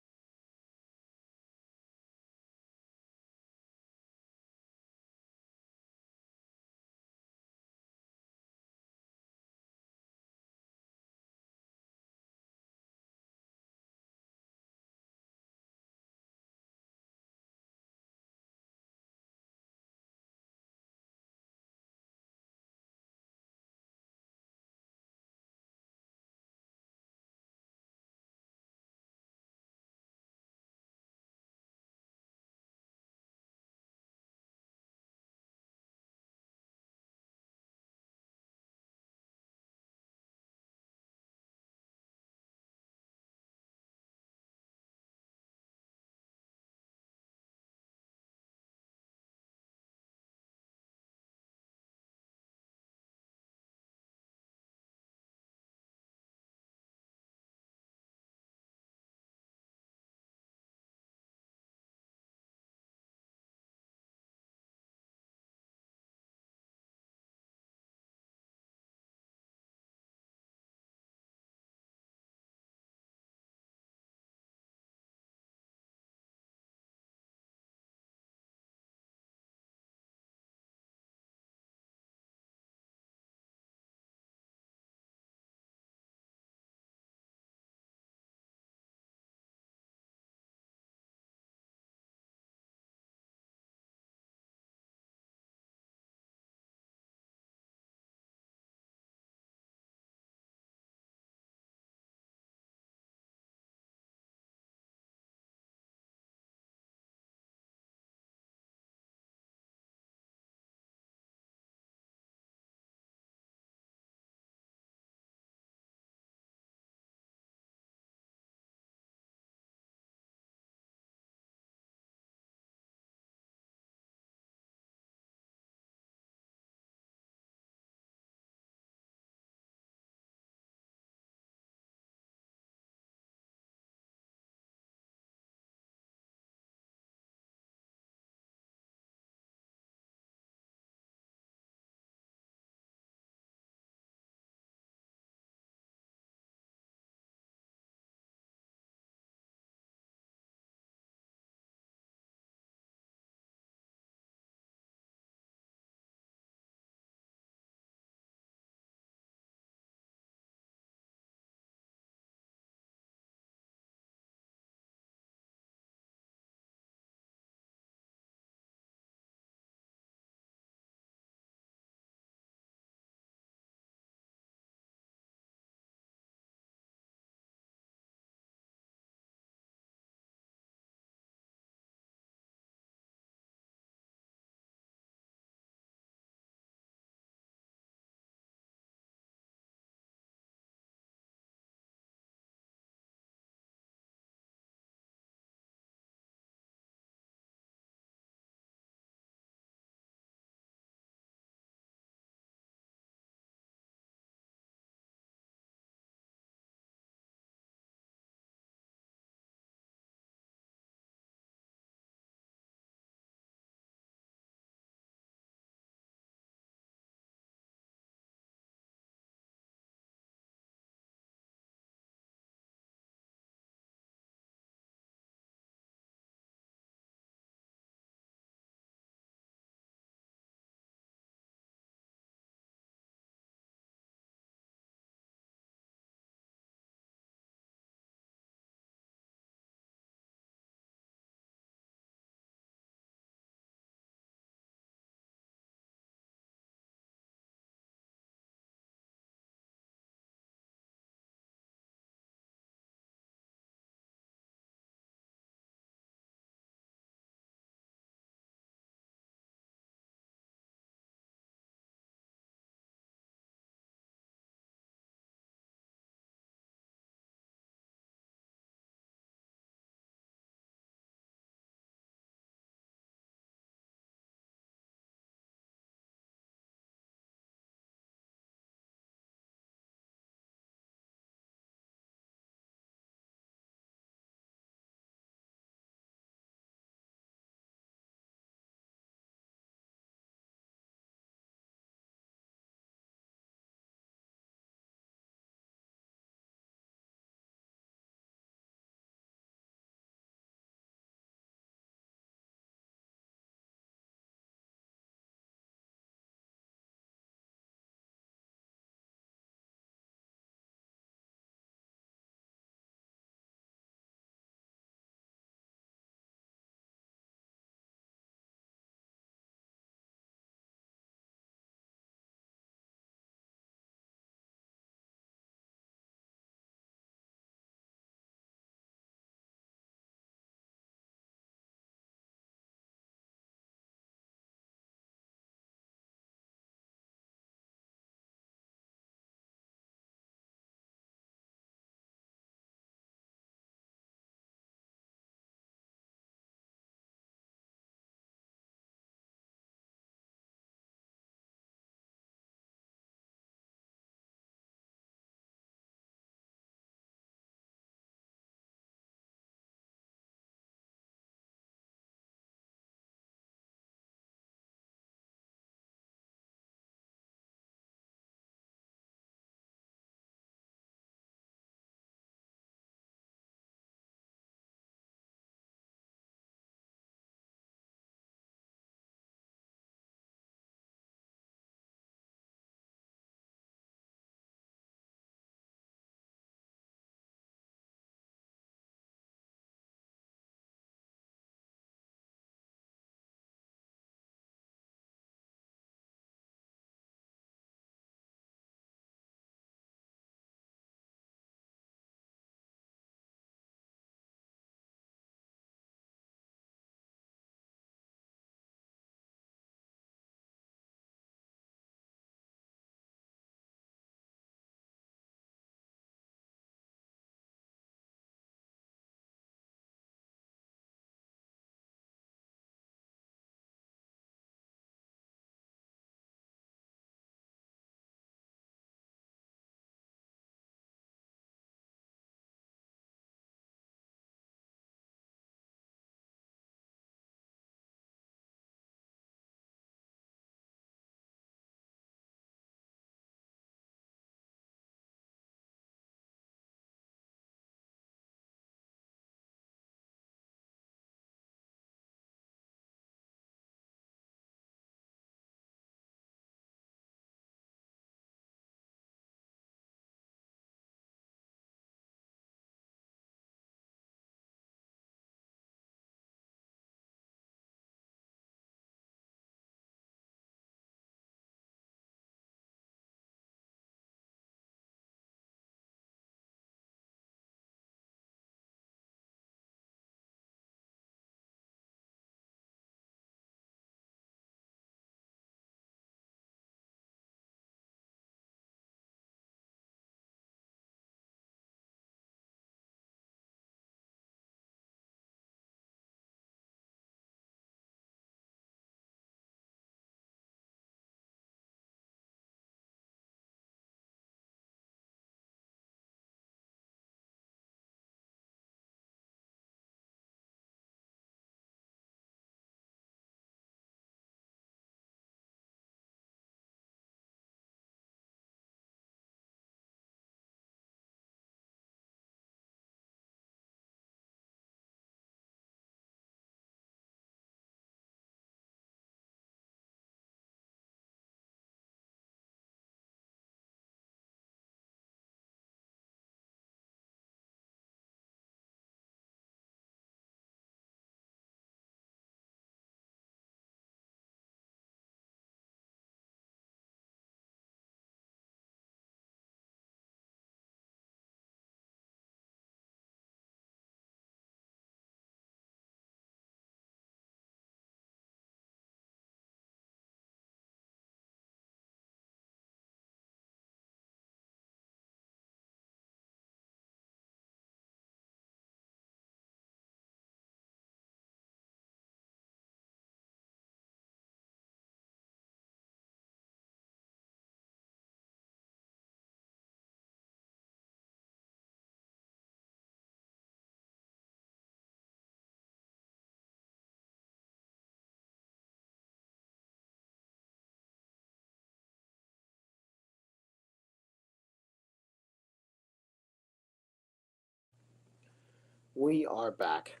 [SPEAKER 1] We are back.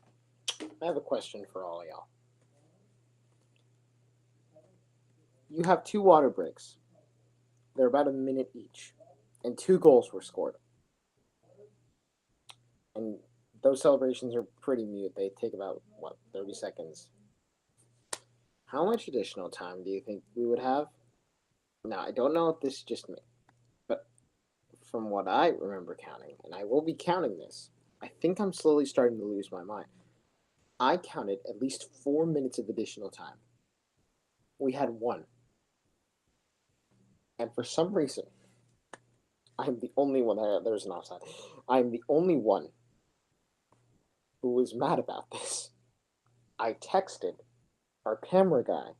[SPEAKER 1] I have a question for all of y'all. You have two water breaks. They're about a minute each, and two goals were scored. And those celebrations are pretty mute. They take about, 30 seconds. How much additional time do you think we would have? Now, I don't know if this is just me, but from what I remember counting, and I will be counting this, I think I'm slowly starting to lose my mind. I counted at least 4 minutes of additional time. We had one. And for some reason, I'm the only one. There's an offside. I'm the only one who was mad about this. I texted our camera guy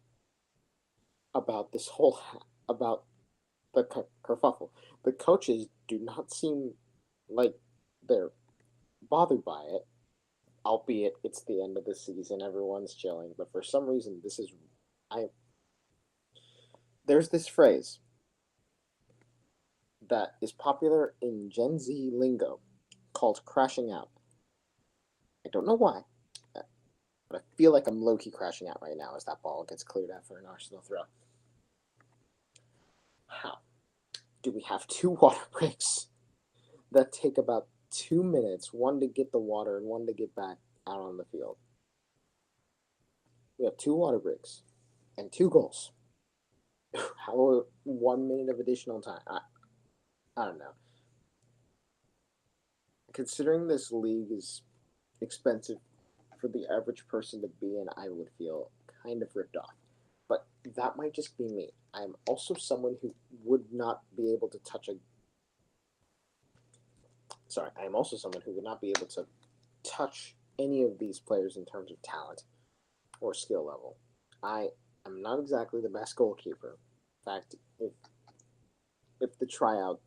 [SPEAKER 1] about this whole about the kerfuffle. The coaches do not seem like they're bothered by it, albeit it's the end of the season, everyone's chilling. But for some reason, I. There's this phrase that is popular in Gen Z lingo called crashing out. I don't know why, but I feel like I'm low key crashing out right now as that ball gets cleared out for an Arsenal throw. How do we have two water breaks that take about 2 minutes, one to get the water and one to get back out on the field? We have two water breaks and two goals. How 1 minute of additional time? I don't know. Considering this league is expensive for the average person to be in, I would feel kind of ripped off. But that might just be me. I'm also someone who would not be able to touch a. Sorry, I am also someone who would not be able to touch any of these players in terms of talent or skill level. I am not exactly the best goalkeeper. In fact, if the tryout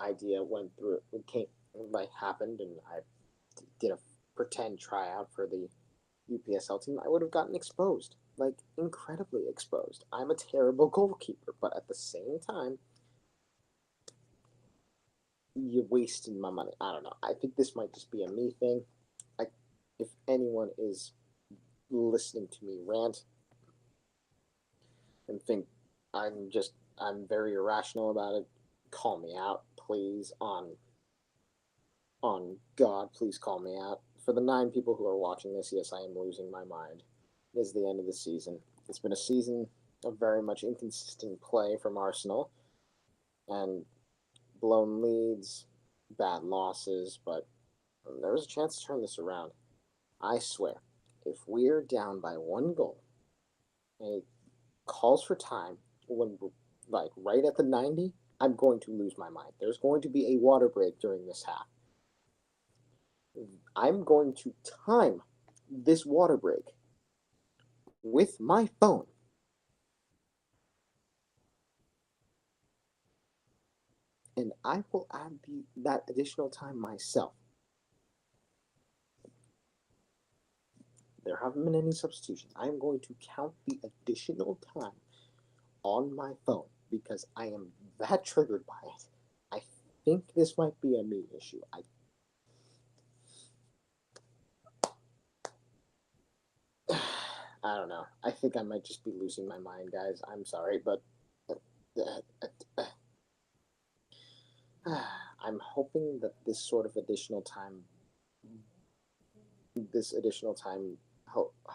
[SPEAKER 1] idea went through, it came like happened, and I did a pretend tryout for the UPSL team, I would have gotten exposed, like incredibly exposed. I'm a terrible goalkeeper, but at the same time, you wasted my money. I don't know. I think this might just be a me thing. I, if anyone is listening to me rant and think I'm very irrational about it, call me out, please. On God, please call me out. For the 9 people who are watching this, yes, I am losing my mind. It is the end of the season. It's been a season of very much inconsistent play from Arsenal and blown leads, bad losses, but there was a chance to turn this around. I swear, if we're down by one goal and it calls for time when like right at the 90, I'm going to lose my mind. There's going to be a water break during this half. I'm going to time this water break with my phone. And I will add that additional time myself. There haven't been any substitutions. I am going to count the additional time on my phone because I am that triggered by it. I think this might be a me issue. I don't know. I think I might just be losing my mind, guys. I'm sorry, but I'm hoping that this additional time,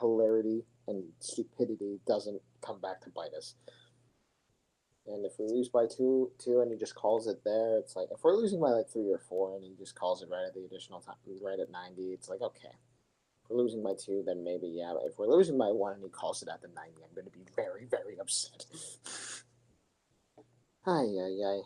[SPEAKER 1] hilarity and stupidity doesn't come back to bite us. And if we lose by two, and he just calls it there, it's like if we're losing by like 3 or 4, and he just calls it right at the additional time, right at 90, it's like okay. If we're losing by 2, then maybe yeah. But if we're losing by 1 and he calls it at the 90, I'm going to be very, very upset. Ay, ay, ay.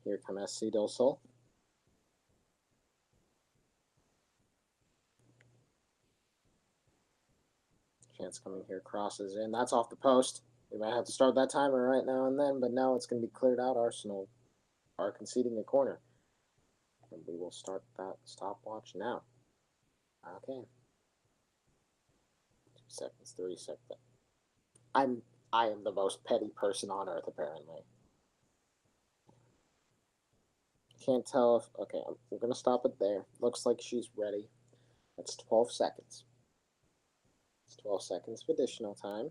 [SPEAKER 1] Here come SC Del Sol. Chance coming here, crosses in. That's off the post. We might have to start that timer right now and then, but now it's going to be cleared out. Arsenal are conceding a corner. And we will start that stopwatch now. Okay. 2 seconds, 3 seconds. I am the most petty person on earth, apparently. Can't tell if... Okay, we're going to stop it there. Looks like she's ready. That's 12 seconds. It's 12 seconds of additional time.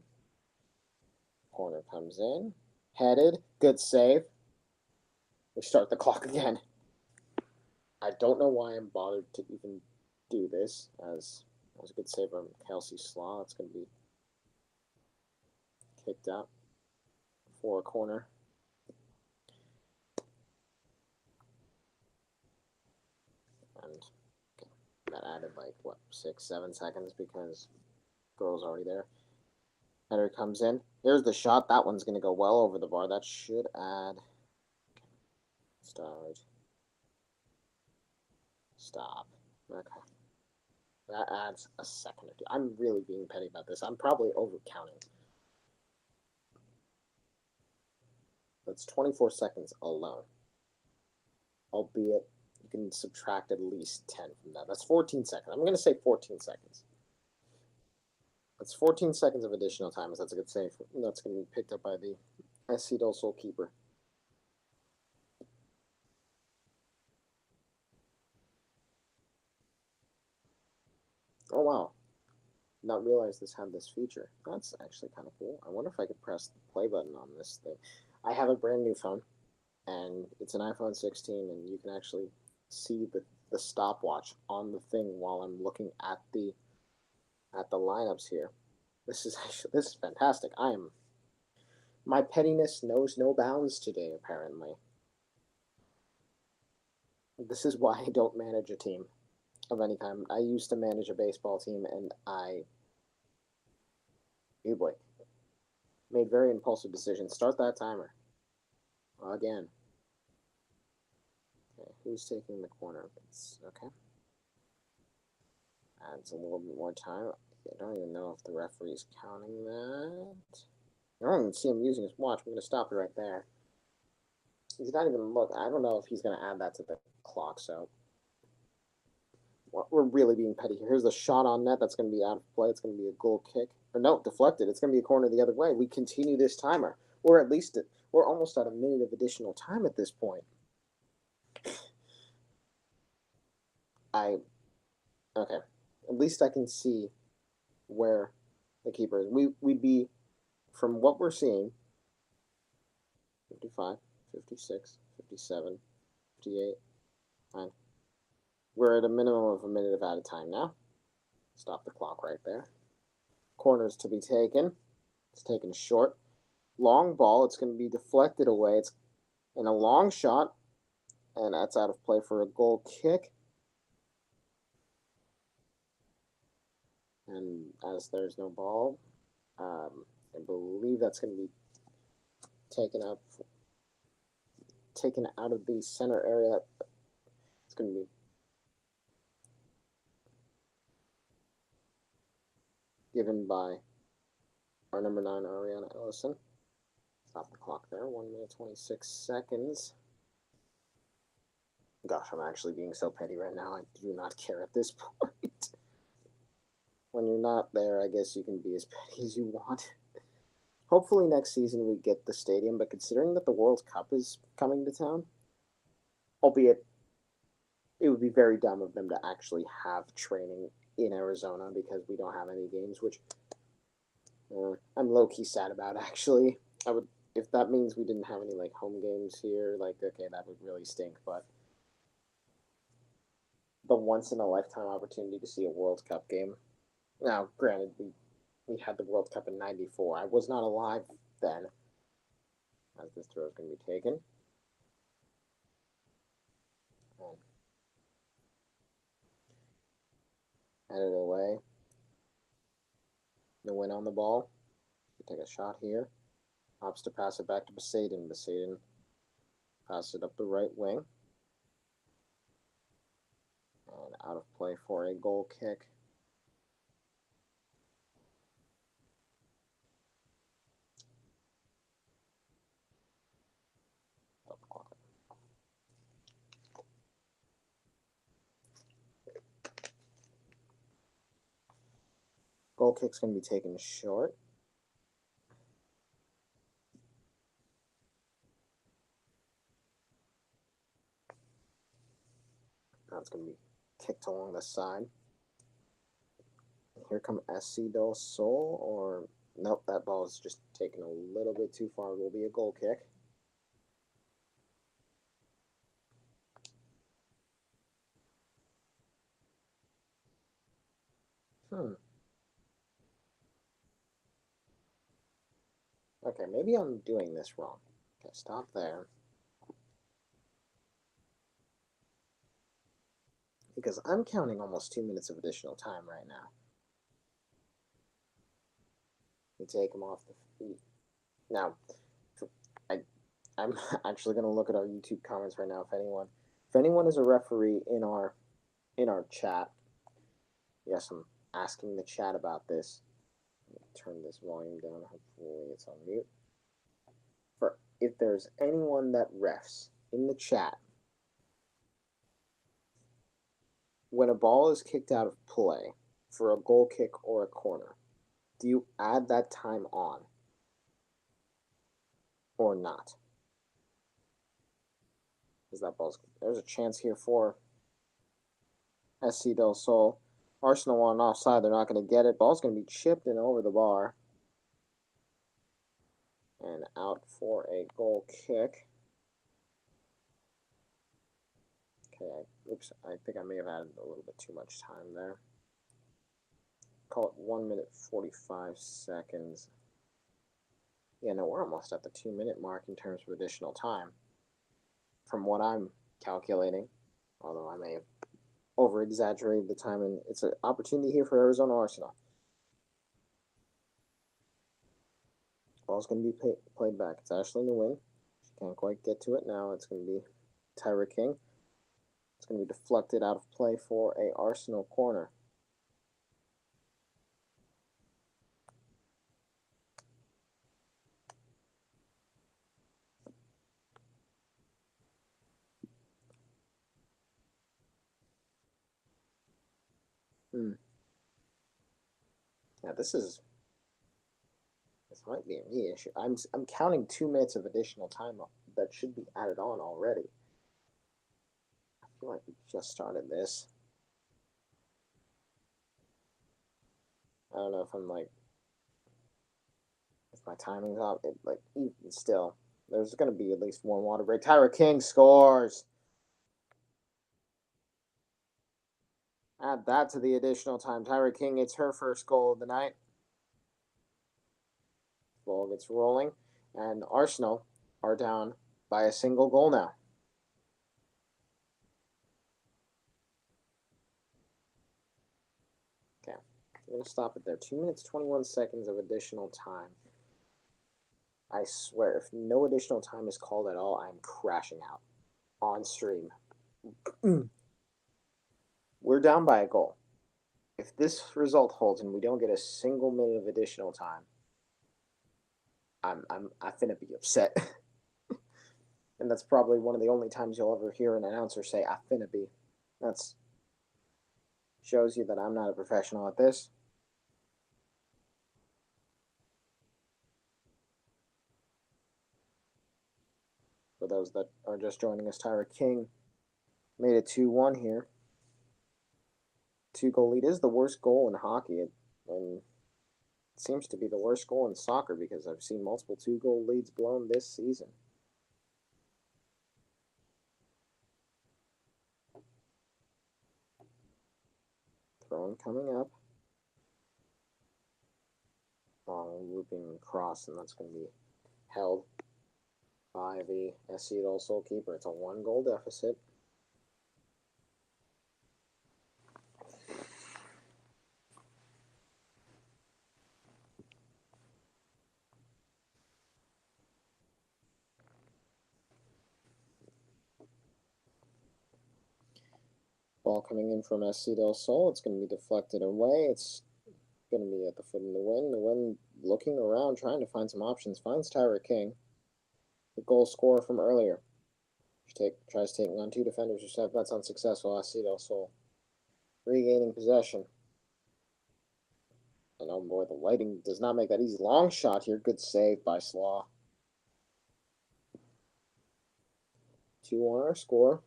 [SPEAKER 1] Corner comes in. Headed. Good save. We start the clock again. I don't know why I'm bothered to even do this, as that was a good save from Kelsey Slaw. It's going to be kicked out for a corner. And okay, that added like, what, 6-7 seconds because girl's already there. Header comes in. Here's the shot. That one's going to go well over the bar. That should add... Start. Stop. Okay. That adds a second or two. I'm really being petty about this. I'm probably overcounting. That's 24 seconds alone. Albeit, you can subtract at least 10 from that. That's 14 seconds. I'm going to say 14 seconds. That's 14 seconds of additional time. That's a good save. That's going to be picked up by the SC Del Sol keeper. Oh, wow. Not realize this had this feature. That's actually kind of cool. I wonder if I could press the play button on this thing. I have a brand new phone, and it's an iPhone 16, and you can actually see the stopwatch on the thing while I'm looking at the lineups here. This is fantastic. My pettiness knows no bounds today, apparently. This is why I don't manage a team of any kind. I used to manage a baseball team, and made very impulsive decisions. Start that timer. Again. Okay, who's taking the corner? It's okay. Adds a little bit more time. I don't even know if the referee's counting that. I don't even see him using his watch. I'm going to stop it right there. He's not even looking. I don't know if he's going to add that to the clock, so we're really being petty here. Here's the shot on net. That's going to be out of play. It's going to be a goal kick. Or no, deflected. It's going to be a corner the other way. We continue this timer. Or at least we're almost at a minute of additional time at this point. Okay. At least I can see where the keeper is. We'd be, from what we're seeing, 55, 56, 57, 58, 9. We're at a minimum of a minute of added time now. Stop the clock right there. Corners to be taken. It's taken short. Long ball. It's going to be deflected away. It's in a long shot, and that's out of play for a goal kick. And as there's no ball, I believe that's going to be taken out of the center area. It's going to be given by our number 9, Ariana Ellison. Stop the clock there. 1 minute 26 seconds. Gosh, I'm actually being so petty right now. I do not care at this point. When you're not there, I guess you can be as petty as you want. Hopefully next season we get the stadium, but considering that the World Cup is coming to town, albeit it would be very dumb of them to actually have training in Arizona because we don't have any games, which I'm low-key sad about, actually. If that means we didn't have any, home games here, okay, that would really stink, but the once-in-a-lifetime opportunity to see a World Cup game. Now, granted, we had the World Cup in '94. I was not alive then, as this throw is going to be taken. And headed away. No win on the ball. We take a shot here. Opts to pass it back to Besaden. Besaden Pass it up the right wing. And out of play for a goal kick. Goal kick's going to be taken short. Now it's going to be kicked along the side. Here come SC Del Sol, or nope, that ball is just taken a little bit too far. It will be a goal kick. Okay, maybe I'm doing this wrong. Okay, stop there. Because I'm counting almost 2 minutes of additional time right now. We take him off the feet. Now, I'm actually going to look at our YouTube comments right now. If anyone is a referee in our chat, yes, I'm asking the chat about this. Turn this volume down. Hopefully, it's on mute. If there's anyone that refs in the chat, when a ball is kicked out of play for a goal kick or a corner, do you add that time on or not? Because there's a chance here for SC Del Sol. Arsenal on offside. They're not going to get it. Ball's going to be chipped in over the bar. And out for a goal kick. Okay, I think I may have added a little bit too much time there. Call it 1 minute 45 seconds. Yeah, no, we're almost at the 2 minute mark in terms of additional time. From what I'm calculating, although I may have over exaggerated the time, and it's an opportunity here for Arizona Arsenal. Ball's going to be played back. It's Ashley in the wing. She can't quite get to it now. It's going to be Tyra King. It's going to be deflected out of play for a Arsenal corner. Yeah, this might be a me issue. I'm counting 2 minutes of additional time that should be added on already. I feel like we just started this. I don't know if I'm like, if my timing's off. Even still, there's going to be at least one water break. Tyra King scores. Add that to the additional time. Tyra King gets her first goal of the night. Ball gets rolling, and Arsenal are down by a single goal now. Okay, we're going to stop it there. 2 minutes, 21 seconds of additional time. I swear, if no additional time is called at all, I'm crashing out on stream. We're down by a goal. If this result holds and we don't get a single minute of additional time, I finna be upset. And that's probably one of the only times you'll ever hear an announcer say I finna be. That's shows you that I'm not a professional at this. For those that are just joining us, Tyra King made it 2-1 here. 2-goal lead is the worst goal in hockey, and it seems to be the worst goal in soccer because I've seen multiple 2-goal leads blown this season. Throw-in coming up. Long looping cross, and that's going to be held by the SC Del Sol keeper. It's a 1-goal deficit. Ball coming in from SC Del Sol. It's going to be deflected away. It's going to be at the foot of the win. The win looking around, trying to find some options. Finds Tyra King, the goal scorer from earlier. She tries taking on two defenders herself. That's unsuccessful. SC Del Sol regaining possession. And oh boy, the lighting does not make that easy. Long shot here. Good save by Slaw. 2-1 our score.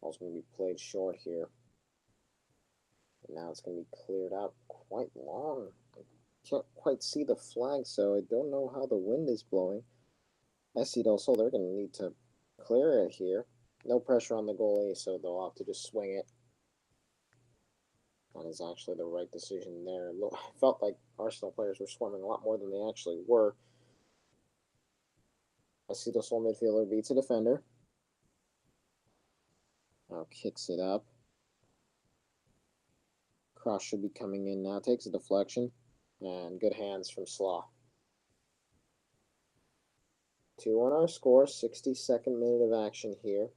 [SPEAKER 1] Ball's going to be played short here. And now it's going to be cleared out quite long. I can't quite see the flag, so I don't know how the wind is blowing. SC Del Sol, they're going to need to clear it here. No pressure on the goalie, so they'll have to just swing it. That is actually the right decision there. I felt like Arsenal players were swarming a lot more than they actually were. SC Del Sol midfielder beats a defender. Now kicks it up. Cross should be coming in now. Takes a deflection. And good hands from Slaw. 2-1 our score. 62nd minute of action here.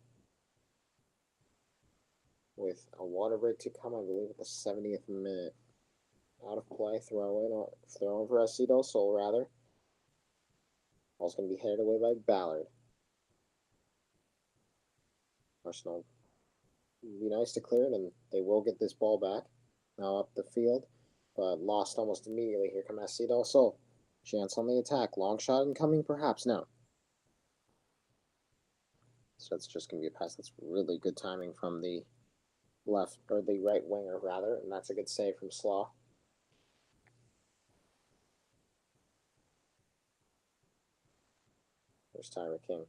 [SPEAKER 1] With a water break to come, I believe, at the 70th minute. Out of play. Throw in for SC Del Sol, rather. Ball's going to be headed away by Ballard. Arsenal would be nice to clear it, and they will get this ball back. Now up the field, but lost almost immediately. Here comes SC Del Sol. Chance on the attack. Long shot incoming, perhaps. No. So that's just going to be a pass. That's really good timing from the left, or the right winger, rather, and that's a good save from Slaw. There's Tyra King.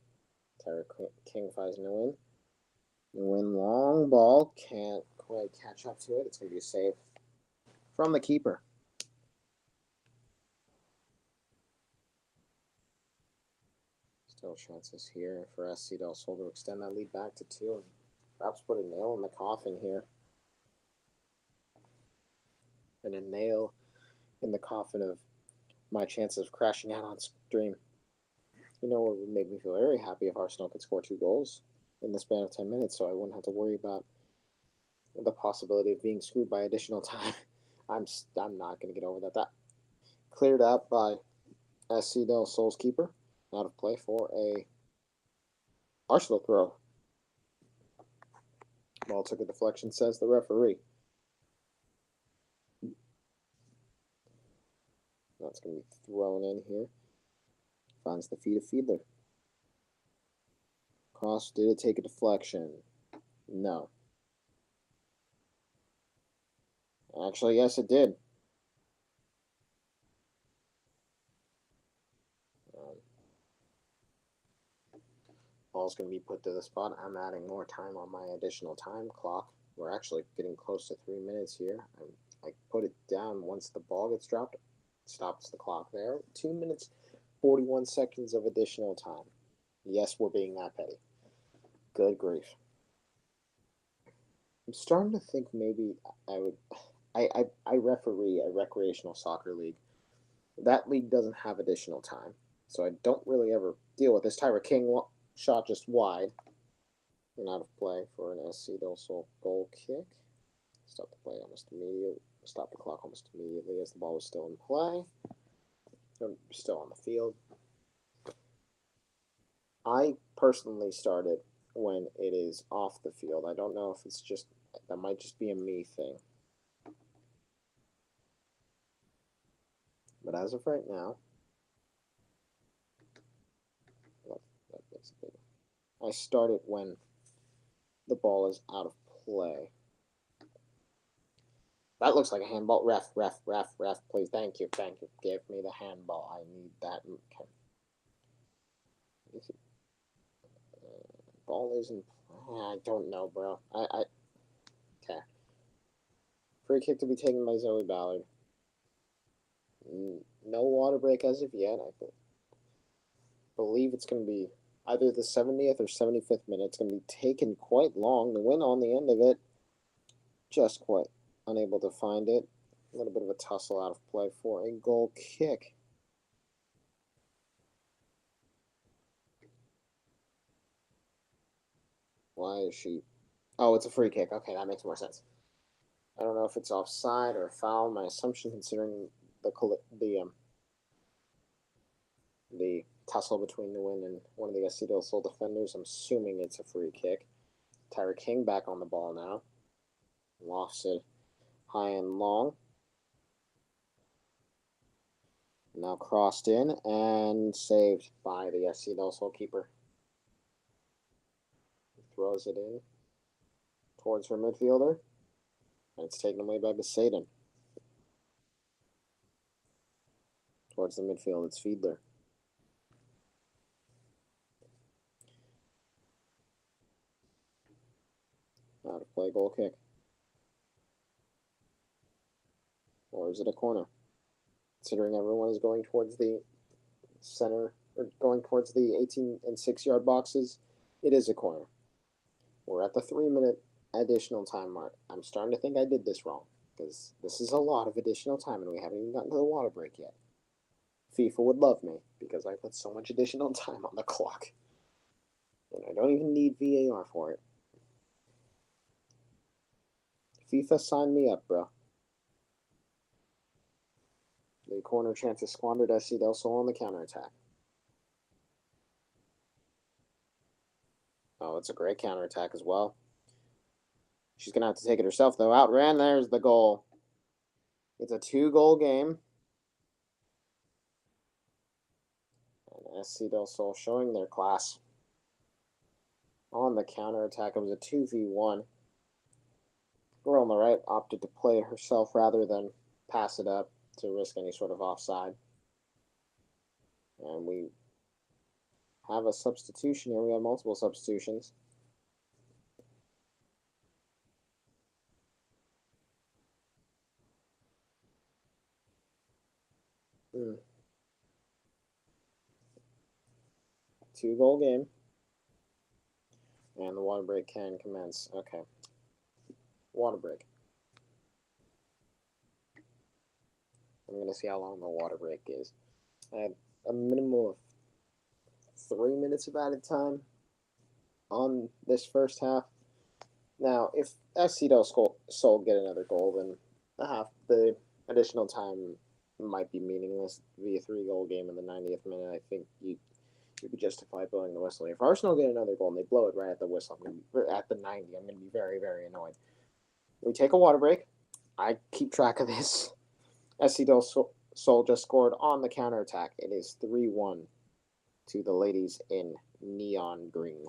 [SPEAKER 1] Tyra King finds no win. Long ball. Can't quite catch up to it. It's going to be a save from the keeper. Still chances here for SC Del Sol to extend that lead back to 2 and perhaps put a nail in the coffin here. And a nail in the coffin of my chances of crashing out on stream. You know what would make me feel very happy if Arsenal could score 2 goals in the span of 10 minutes, so I wouldn't have to worry about the possibility of being screwed by additional time. I'm not going to get over that. That cleared out by SC Del Sol's keeper. Out of play for a Arsenal throw. Ball took a deflection, says the referee. That's going to be thrown in here. Finds the feet of Fiedler. Cross, did it take a deflection? No. Actually, yes, it did. Ball's going to be put to the spot. I'm adding more time on my additional time clock. We're actually getting close to 3 minutes here. I put it down once the ball gets dropped. It stops the clock there. 2 minutes, 41 seconds of additional time. Yes, we're being that petty. Good grief. I'm starting to think maybe I referee a recreational soccer league. That league doesn't have additional time, so I don't really ever deal with this. Tyra King shot just wide and out of play for an SC Del Sol goal kick. Stop the play almost immediately. Stop the clock almost immediately as the ball was still in play. Still on the field. I personally started when it is off the field. I don't know if it's just, that might just be a me thing. But as of right now, that makes it bigger. I start it when the ball is out of play. That looks like a handball. Ref, please. Thank you. Give me the handball. I need that. Okay. Ball isn't. I don't know, bro. Okay. Free kick to be taken by Zoe Ballard. No water break as of yet. I believe it's going to be either the 70th or 75th minute. It's going to be taken quite long. The win on the end of it, just quite unable to find it. A little bit of a tussle out of play for a goal kick. Why is she... Oh, it's a free kick. Okay, that makes more sense. I don't know if it's offside or foul. My assumption, considering the tussle between the win and one of the SC Del Sol defenders, I'm assuming it's a free kick. Tyra King back on the ball now. Lofts it high and long. Now crossed in and saved by the SC Del Sol keeper. Throws it in towards her midfielder. And it's taken away by Besaden. Towards the midfield, it's Fiedler. Now to play goal kick. Or is it a corner? Considering everyone is going towards the center, or going towards the 18 and 6-yard boxes, it is a corner. We're at the 3-minute additional time mark. I'm starting to think I did this wrong, because this is a lot of additional time, and we haven't even gotten to the water break yet. FIFA would love me, because I put so much additional time on the clock. And I don't even need VAR for it. FIFA, sign me up, bro. The corner chance is squandered. SC Del Sol on the counterattack. Oh, it's a great counterattack as well. She's going to have to take it herself, though. Outran, there's the goal. It's a 2-goal game. And SC Del Sol showing their class. On the counterattack, it was a 2v1. Girl on the right opted to play it herself rather than pass it up to risk any sort of offside. And we have a substitution here. We have multiple substitutions. Two-goal game. And the water break can commence. Okay. Water break. I'm going to see how long the water break is. I had a minimum of 3 minutes of added time on this first half. Now, if SC Del Sol get another goal, then the additional time might be meaningless. It'd be a 3-goal game in the 90th minute. I think you'd be justified blowing the whistle. If Arsenal get another goal and they blow it right at the whistle, at the 90, I'm going to be very, very annoyed. We take a water break. I keep track of this. SC Del Sol just scored on the counterattack. It is 3-1 to the ladies in neon green.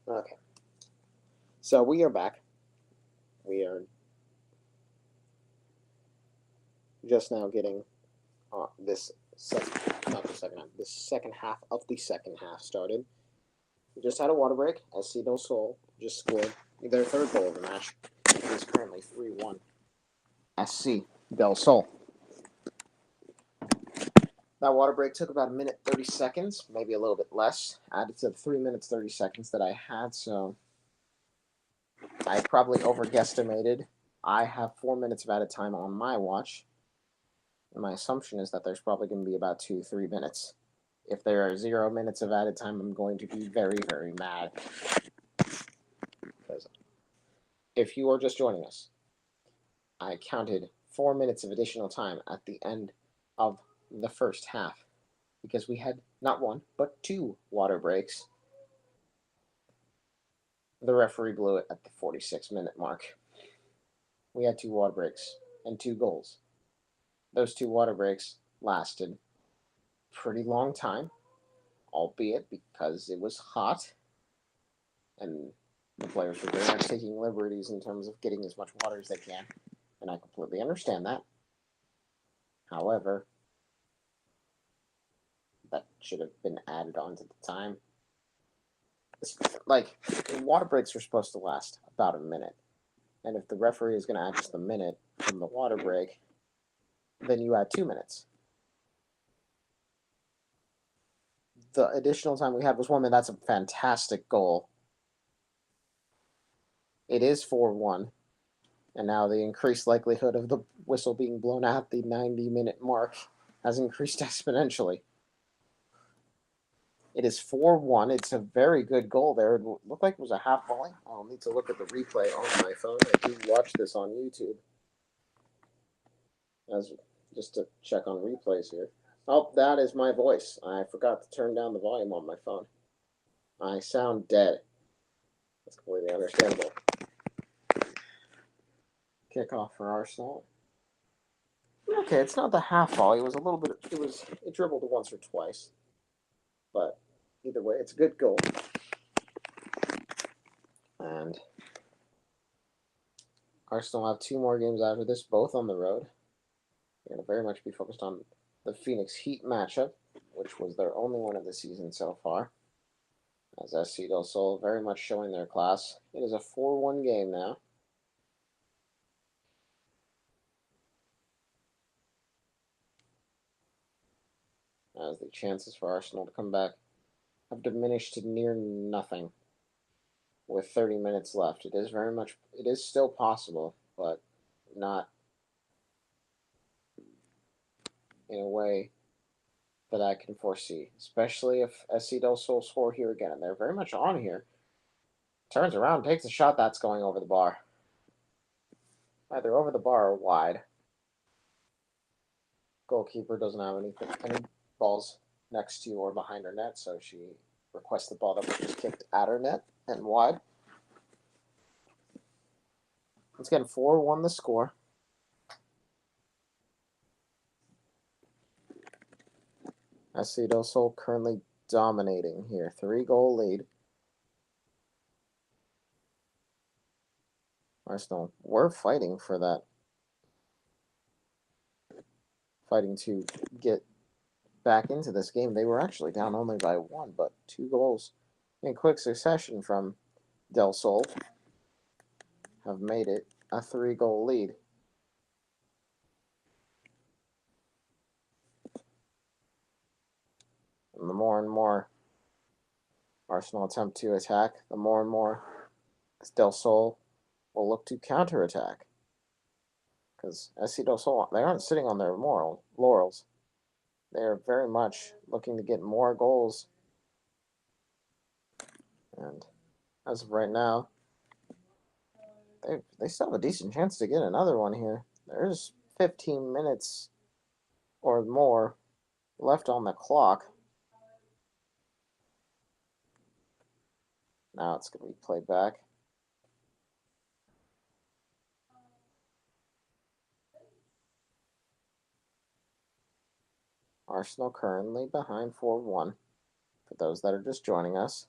[SPEAKER 1] Okay. So we are back. We are just now getting this second half of the second half started. We just had a water break. SC Del Sol just scored their 3rd goal of the match. It is currently 3-1. SC Del Sol. That water break took about 1:30, maybe a little bit less, added to the 3:30 that I had, so I probably overguesstimated. I have 4 minutes of added time on my watch, and my assumption is that there's probably going to be about 2-3 minutes. If there are 0 minutes of added time, I'm going to be very, very mad. Because if you are just joining us, I counted 4 minutes of additional time at the end of the first half, because we had not 1 but 2 water breaks. The referee blew it at the 46-minute mark. We had 2 water breaks and 2 goals. Those 2 water breaks lasted a pretty long time, albeit because it was hot and the players were very much taking liberties in terms of getting as much water as they can, and I completely understand that. However, that should have been added on to the time. Like, water breaks are supposed to last about a minute, and if the referee is going to add just a minute from the water break, then you add 2 minutes. The additional time we had was 1 minute. That's a fantastic goal. It is 4-1, and now the increased likelihood of the whistle being blown at the 90-minute mark has increased exponentially. It is 4-1. It's a very good goal there. It looked like it was a half volley. I'll need to look at the replay on my phone. I do watch this on YouTube, just to check on replays here. Oh, that is my voice. I forgot to turn down the volume on my phone. I sound dead. That's completely understandable. Kickoff for Arsenal. Okay, it's not the half volley. It was a little bit. It dribbled once or twice, but either way, it's a good goal. And Arsenal have 2 more games after this, both on the road. They're going to very much be focused on the Phoenix Heat matchup, which was their only one of the season so far. As SC Del Sol very much showing their class. It is a 4-1 game now. As the chances for Arsenal to come back have diminished to near nothing with 30 minutes left. It is still possible, but not in a way that I can foresee, especially if SC Del Sol score here again. And they're very much on here. Turns around, takes a shot that's going over the bar. Either over the bar or wide. Goalkeeper doesn't have any balls next to or behind her net, so she requests the ball that was just kicked at her net and wide. It's getting 4-1 the score. SC Del Sol currently dominating here. 3-goal lead. Arsenal were fighting for that. Fighting to get back into this game. They were actually down only by 1, but 2 goals in quick succession from Del Sol have made it a 3-goal lead. And the more and more Arsenal attempt to attack, the more and more Del Sol will look to counterattack. Because SC Del Sol, they aren't sitting on their laurels. They are very much looking to get more goals. And as of right now, they still have a decent chance to get another one here. There's 15 minutes or more left on the clock. Now it's going to be played back. Arsenal currently behind 4-1 for those that are just joining us.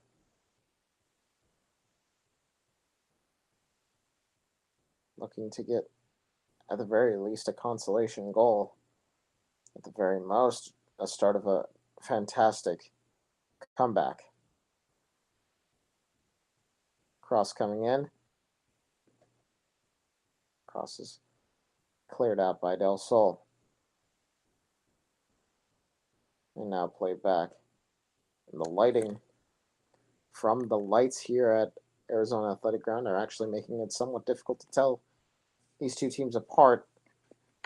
[SPEAKER 1] Looking to get, at the very least, a consolation goal. At the very most, a start of a fantastic comeback. Cross coming in. Cross is cleared out by Del Sol. And now played back. And the lighting from the lights here at Arizona Athletic Ground are actually making it somewhat difficult to tell these two teams apart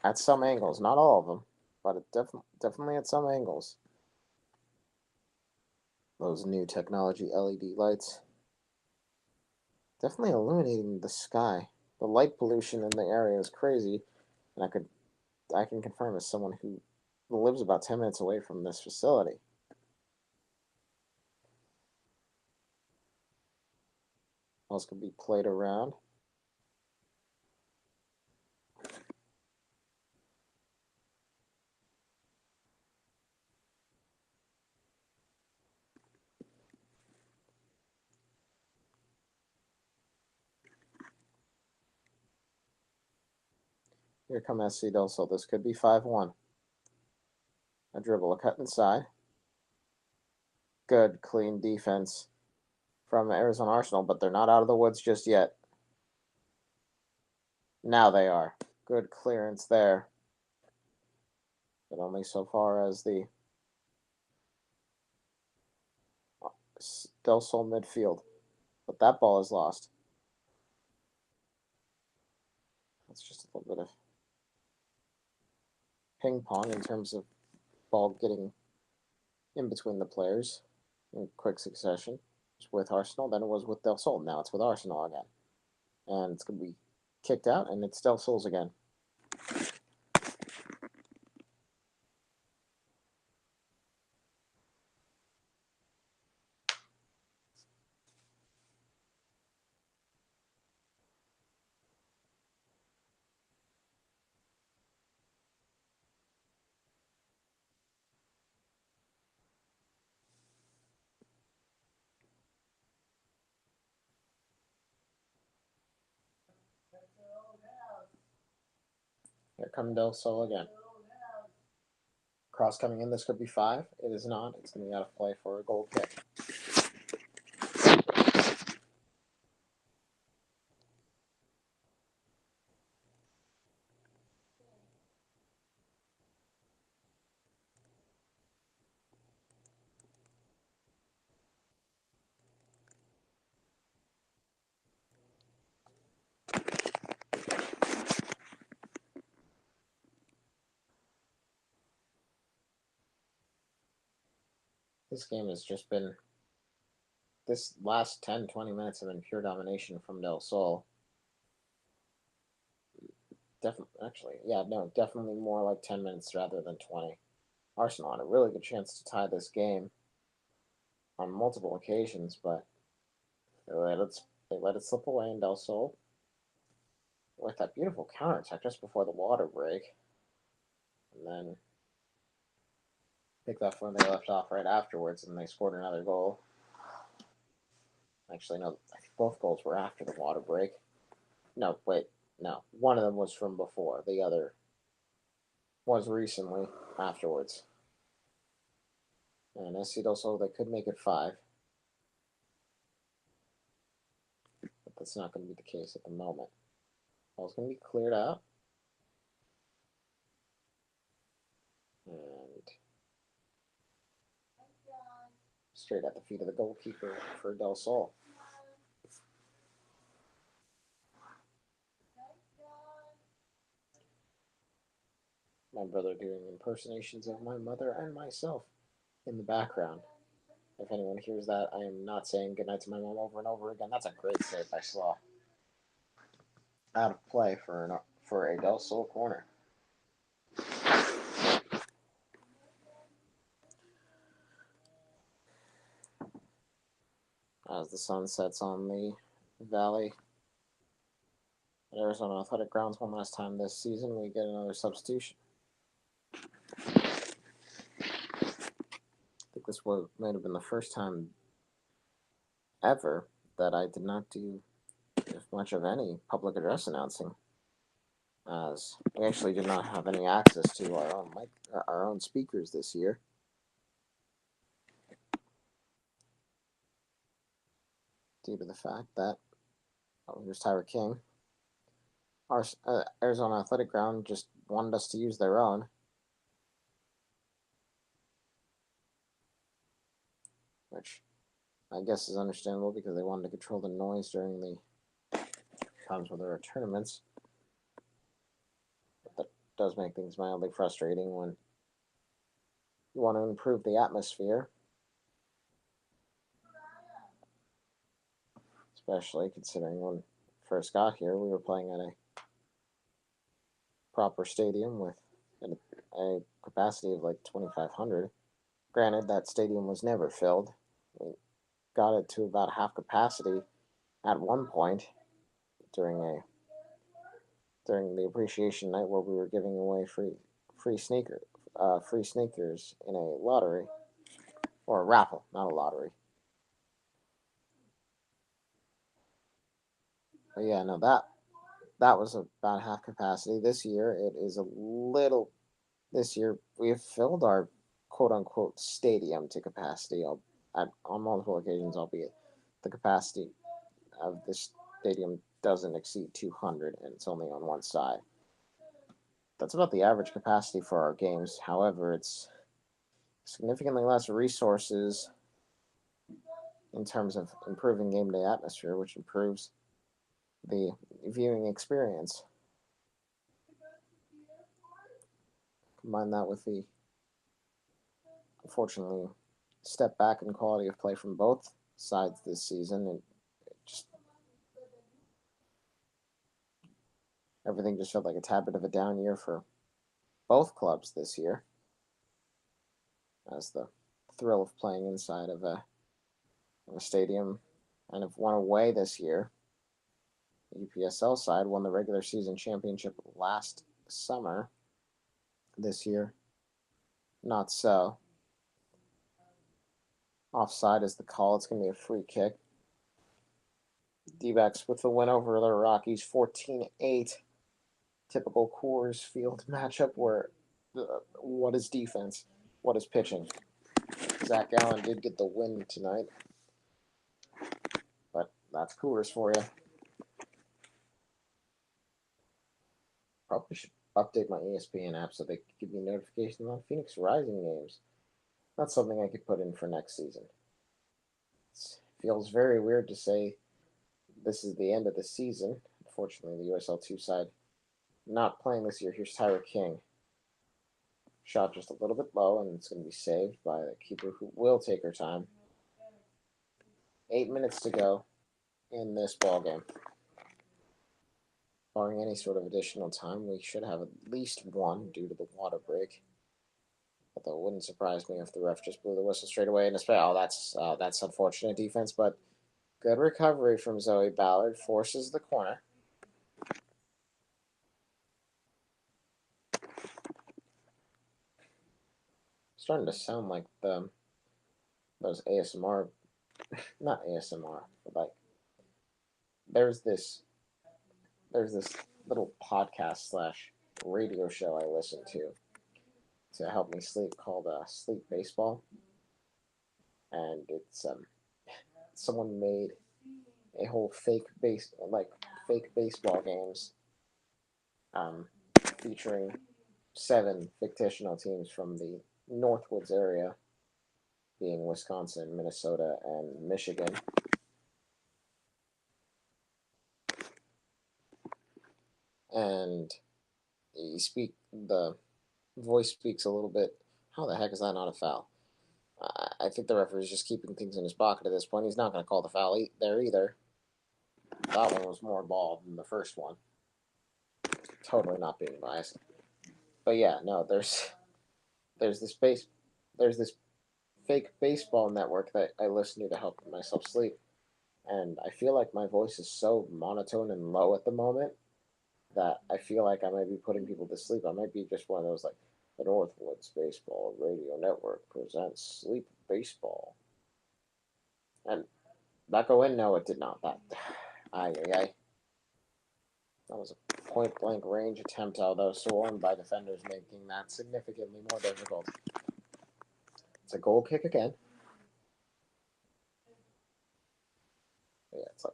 [SPEAKER 1] at some angles. Not all of them, but definitely at some angles. Those new technology LED lights definitely illuminating the sky. The light pollution in the area is crazy, and I can confirm as someone who lives about 10 minutes away from this facility. Else could be played around. Here come SC Del Sol. This could be 5-1. A dribble, a cut inside. Good, clean defense from Arizona Arsenal, but they're not out of the woods just yet. Now they are. Good clearance there. But only so far as the Del Sol midfield. But that ball is lost. That's just a little bit of ping pong in terms of ball getting in between the players in quick succession. It's with Arsenal, then it was with Del Sol. Now it's with Arsenal again. And it's going to be kicked out, and it's Del Sol's again. Here comes Del Sol again. Cross coming in. This could be 5. It is not. It's going to be out of play for a goal kick. This game has just been, this last 10, 20 minutes have been pure domination from Del Sol. Definitely more like 10 minutes rather than 20. Arsenal had a really good chance to tie this game on multiple occasions, but they let it slip away, in Del Sol, with that beautiful counterattack just before the water break, and then picked up when they left off right afterwards, and they scored another goal. Actually, no, I think both goals were after the water break. No, wait, no. One of them was from before. The other was recently afterwards. And SC Del Sol, they could make it 5. But that's not going to be the case at the moment. Ball's going to be cleared out. And straight at the feet of the goalkeeper for Del Sol. My brother doing impersonations of my mother and myself in the background. If anyone hears that, I am not saying goodnight to my mom over and over again. That's a great save by Slaw. Out of play for a Del Sol corner. As the sun sets on the valley at Arizona Athletic Grounds one last time this season, we get another substitution. I think this might have been the first time ever that I did not do much of any public address announcing, as we actually did not have any access to our own speakers this year. Due to the fact that, here's Tyra King. Our Arizona Athletic Ground just wanted us to use their own. Which I guess is understandable because they wanted to control the noise during the times where there are tournaments. But that does make things mildly frustrating when you want to improve the atmosphere. Especially considering when we first got here, we were playing at a proper stadium with a capacity of like 2,500. Granted, that stadium was never filled. We got it to about half capacity at one point during the appreciation night where we were giving away free sneakers in a lottery, or a raffle, not a lottery. But yeah, no, that was about half capacity. This year, it is a little. This year, we have filled our quote unquote stadium to capacity. On multiple occasions, albeit the capacity of this stadium doesn't exceed 200, and it's only on one side. That's about the average capacity for our games. However, it's significantly less resources in terms of improving game day atmosphere, which improves the viewing experience. Combine that with the, unfortunately, step back in quality of play from both sides this season, and just everything just felt like a tad bit of a down year for both clubs this year, as the thrill of playing inside of a stadium and have won away this year. The UPSL side won the regular season championship last summer. This year, not so. Offside is the call. It's going to be a free kick. D-backs with the win over the Rockies, 14-8. Typical Coors Field matchup where what is defense? What is pitching? Zach Allen did get the win tonight, but that's Coors for you. Probably should update my ESPN app so they could give me notifications on Phoenix Rising games. That's something I could put in for next season. It feels very weird to say this is the end of the season. Unfortunately, the USL2 side not playing this year. Here's Tyra King. Shot just a little bit low, and it's going to be saved by the keeper who will take her time. 8 minutes to go in this ball game. Barring any sort of additional time, we should have at least one due to the water break. Although it wouldn't surprise me if the ref just blew the whistle straight away in a spell. That's unfortunate defense, but good recovery from Zoe Ballard. Forces the corner. Starting to sound like those ASMR, not ASMR, but like there's this little podcast / radio show I listen to help me sleep called Sleep Baseball, and it's someone made a whole fake baseball games featuring 7 fictional teams from the Northwoods area, being Wisconsin, Minnesota, and Michigan. And the voice speaks a little bit. How the heck is that not a foul? I think the referee is just keeping things in his pocket at this point. He's not going to call the foul there either. That one was more ball than the first one. Totally not being biased. But yeah, no, there's this fake baseball network that I listen to help myself sleep. And I feel like my voice is so monotone and low at the moment that I feel like I might be putting people to sleep. I might be just one of those, like, the Northwoods Baseball Radio Network presents Sleep Baseball. And that go in? No, it did not. That was a point-blank range attempt, although stolen by defenders, making that significantly more difficult. It's a goal kick again. Yeah, it's like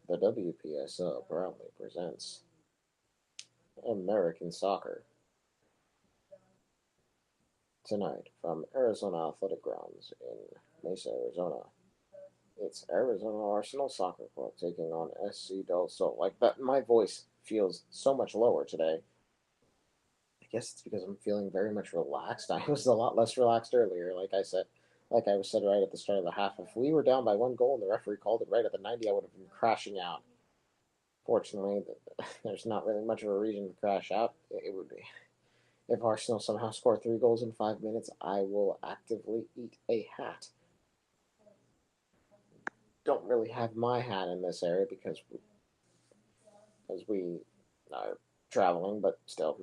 [SPEAKER 1] the WPSL proudly presents American soccer tonight from Arizona Athletic Grounds in Mesa, Arizona. It's Arizona Arsenal Soccer Club taking on SC Del Sol. Like that, my voice feels so much lower today. I guess it's because I'm feeling very much relaxed. I was a lot less relaxed earlier, like I said right at the start of the half. If we were down by 1 goal and the referee called it right at the 90, I would have been crashing out. Fortunately, there's not really much of a reason to crash out. It would be if Arsenal somehow score 3 goals in 5 minutes, I will actively eat a hat. Don't really have my hat in this area because we are traveling, but still.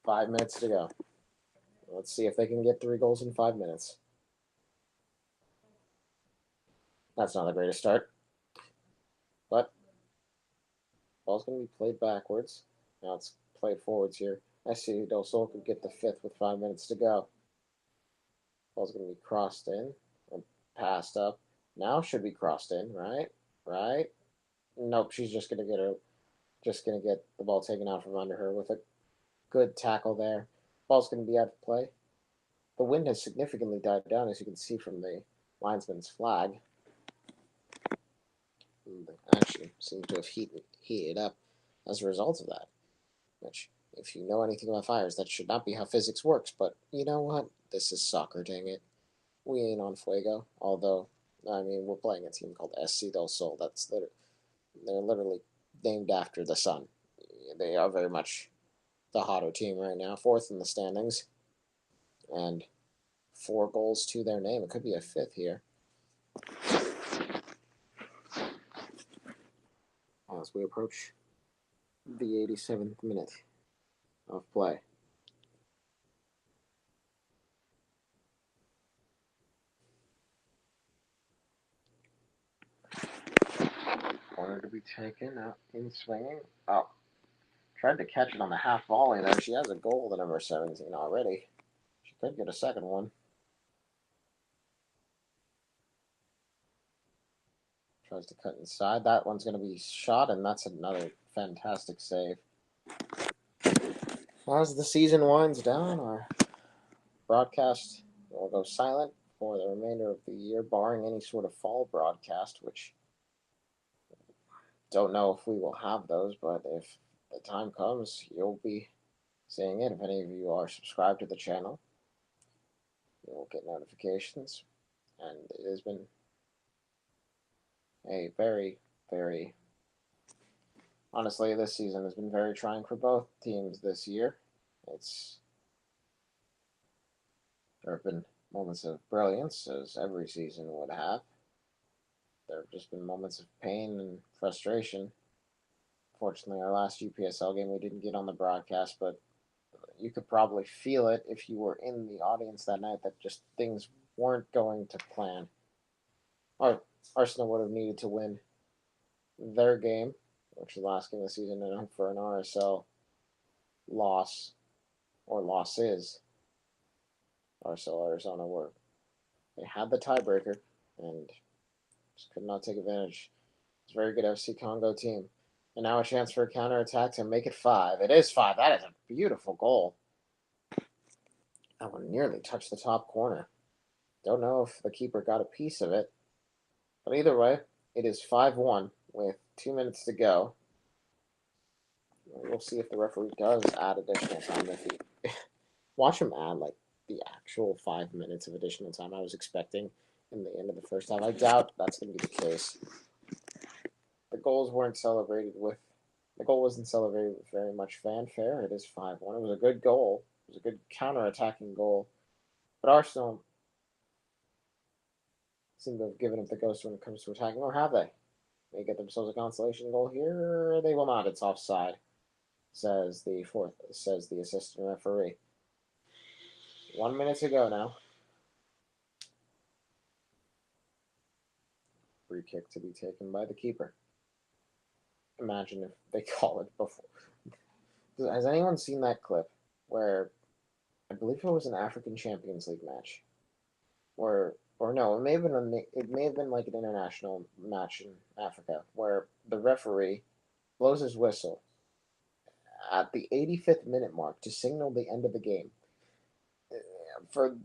[SPEAKER 1] 5 minutes to go. Let's see if they can get 3 goals in 5 minutes. That's not the greatest start. But Ball's going to be played backwards. Now it's played forwards here. SC Del Sol could get the fifth with 5 minutes to go. Ball's going to be crossed in and passed up. Now should be crossed in, right? Right? Nope, she's just going to get her, just going to get the ball taken out from under her with a good tackle there. Ball's going to be out of play. The wind has significantly died down, as you can see from the linesman's flag. And actually seems to have heated up as a result of that. Which, if you know anything about fires, that should not be how physics works. But you know what? This is soccer, dang it. We ain't on fuego. Although, I mean, we're playing a team called SC Del Sol. They're literally named after the sun. They are very much the hotter team right now, fourth in the standings, and 4 goals to their name. It could be a fifth here. As we approach the 87th minute of play. Corner to be taken, out in swinging. Oh, tried to catch it on the half volley there. She has a goal, the number 17 already. She could get a second one. Tries to cut inside. That one's going to be shot, and that's another fantastic save. As the season winds down, our broadcast will go silent for the remainder of the year, barring any sort of fall broadcast, which don't know if we will have those, but if the time comes, you'll be seeing it. If any of you are subscribed to the channel, you will get notifications, and it has been a very, very, honestly, this season has been very trying for both teams this year. There have been moments of brilliance, as every season would have. There have just been moments of pain and frustration. Fortunately, our last WPSL game we didn't get on the broadcast, but you could probably feel it if you were in the audience that night, that just things weren't going to plan. Arsenal would have needed to win their game, which is the last game of the season, and hope for an RSL loss, or losses. RSL Arizona they had the tiebreaker and just could not take advantage. It's a very good FC Congo team. And now a chance for a counterattack to make it 5. It is 5. That is a beautiful goal. That one nearly touched the top corner. Don't know if the keeper got a piece of it. But either way, it is 5-1 with 2 minutes to go. We'll see if the referee does add additional time. If he watch him add like the actual 5 minutes of additional time I was expecting in the end of the first half. I doubt that's going to be the case. The goal wasn't celebrated with very much fanfare. It is 5-1. It was a good goal. It was a good counter-attacking goal. But Arsenal seem to have given up the ghost when it comes to attacking, or have they? They get themselves a consolation goal here. They will not. It's offside, says the assistant referee. 1 minute to go now. Free kick to be taken by the keeper. Imagine if they call it before. Has anyone seen that clip where, I believe it was an African Champions League match, or no, it may have been like an international match in Africa, where the referee blows his whistle at the 85th minute mark to signal the end of the game. For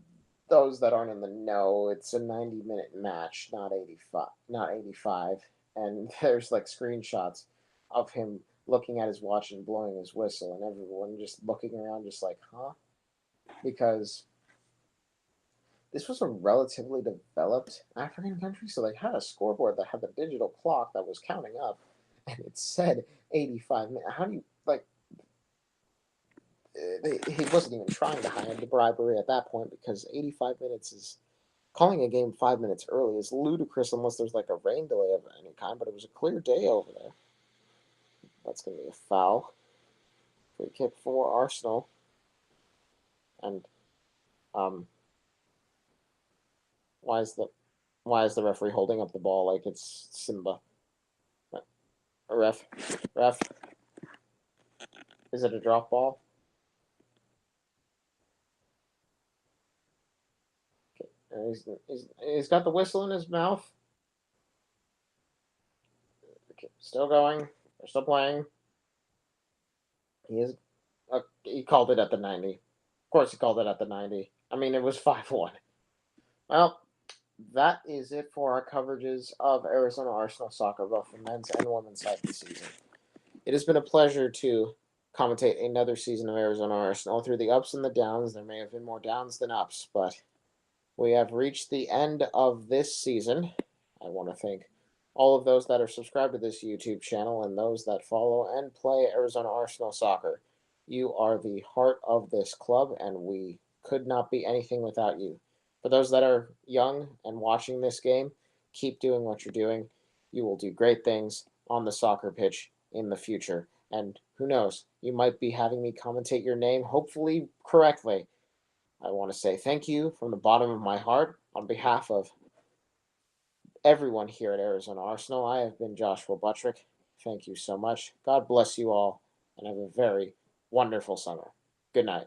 [SPEAKER 1] those that aren't in the know, it's a 90-minute match, not 85, and there's like screenshots of him looking at his watch and blowing his whistle, and everyone just looking around just like, huh? Because this was a relatively developed African country, so they had a scoreboard that had the digital clock that was counting up, and it said 85 minutes. How do you, like, he wasn't even trying to hide the bribery at that point, because 85 minutes is, calling a game 5 minutes early is ludicrous unless there's like a rain delay of any kind, but it was a clear day over there. That's going to be a foul. Free kick for Arsenal. And why is the referee holding up the ball like it's Simba? Ref. Ref. Is it a drop ball? He's got the whistle in his mouth. Okay, still going. They're still playing. He called it at the 90. Of course, he called it at the 90. I mean, it was 5-1. Well, that is it for our coverages of Arizona Arsenal soccer, both the men's and women's side this season. It has been a pleasure to commentate another season of Arizona Arsenal. Through the ups and the downs, there may have been more downs than ups, but we have reached the end of this season. I want to thank all of those that are subscribed to this YouTube channel and those that follow and play Arizona Arsenal soccer. You are the heart of this club, and we could not be anything without you. For those that are young and watching this game, keep doing what you're doing. You will do great things on the soccer pitch in the future. And who knows, you might be having me commentate your name, hopefully correctly. I want to say thank you from the bottom of my heart on behalf of everyone here at Arizona Arsenal. I have been Joshua Buttrick. Thank you so much. God bless you all, and have a very wonderful summer. Good night.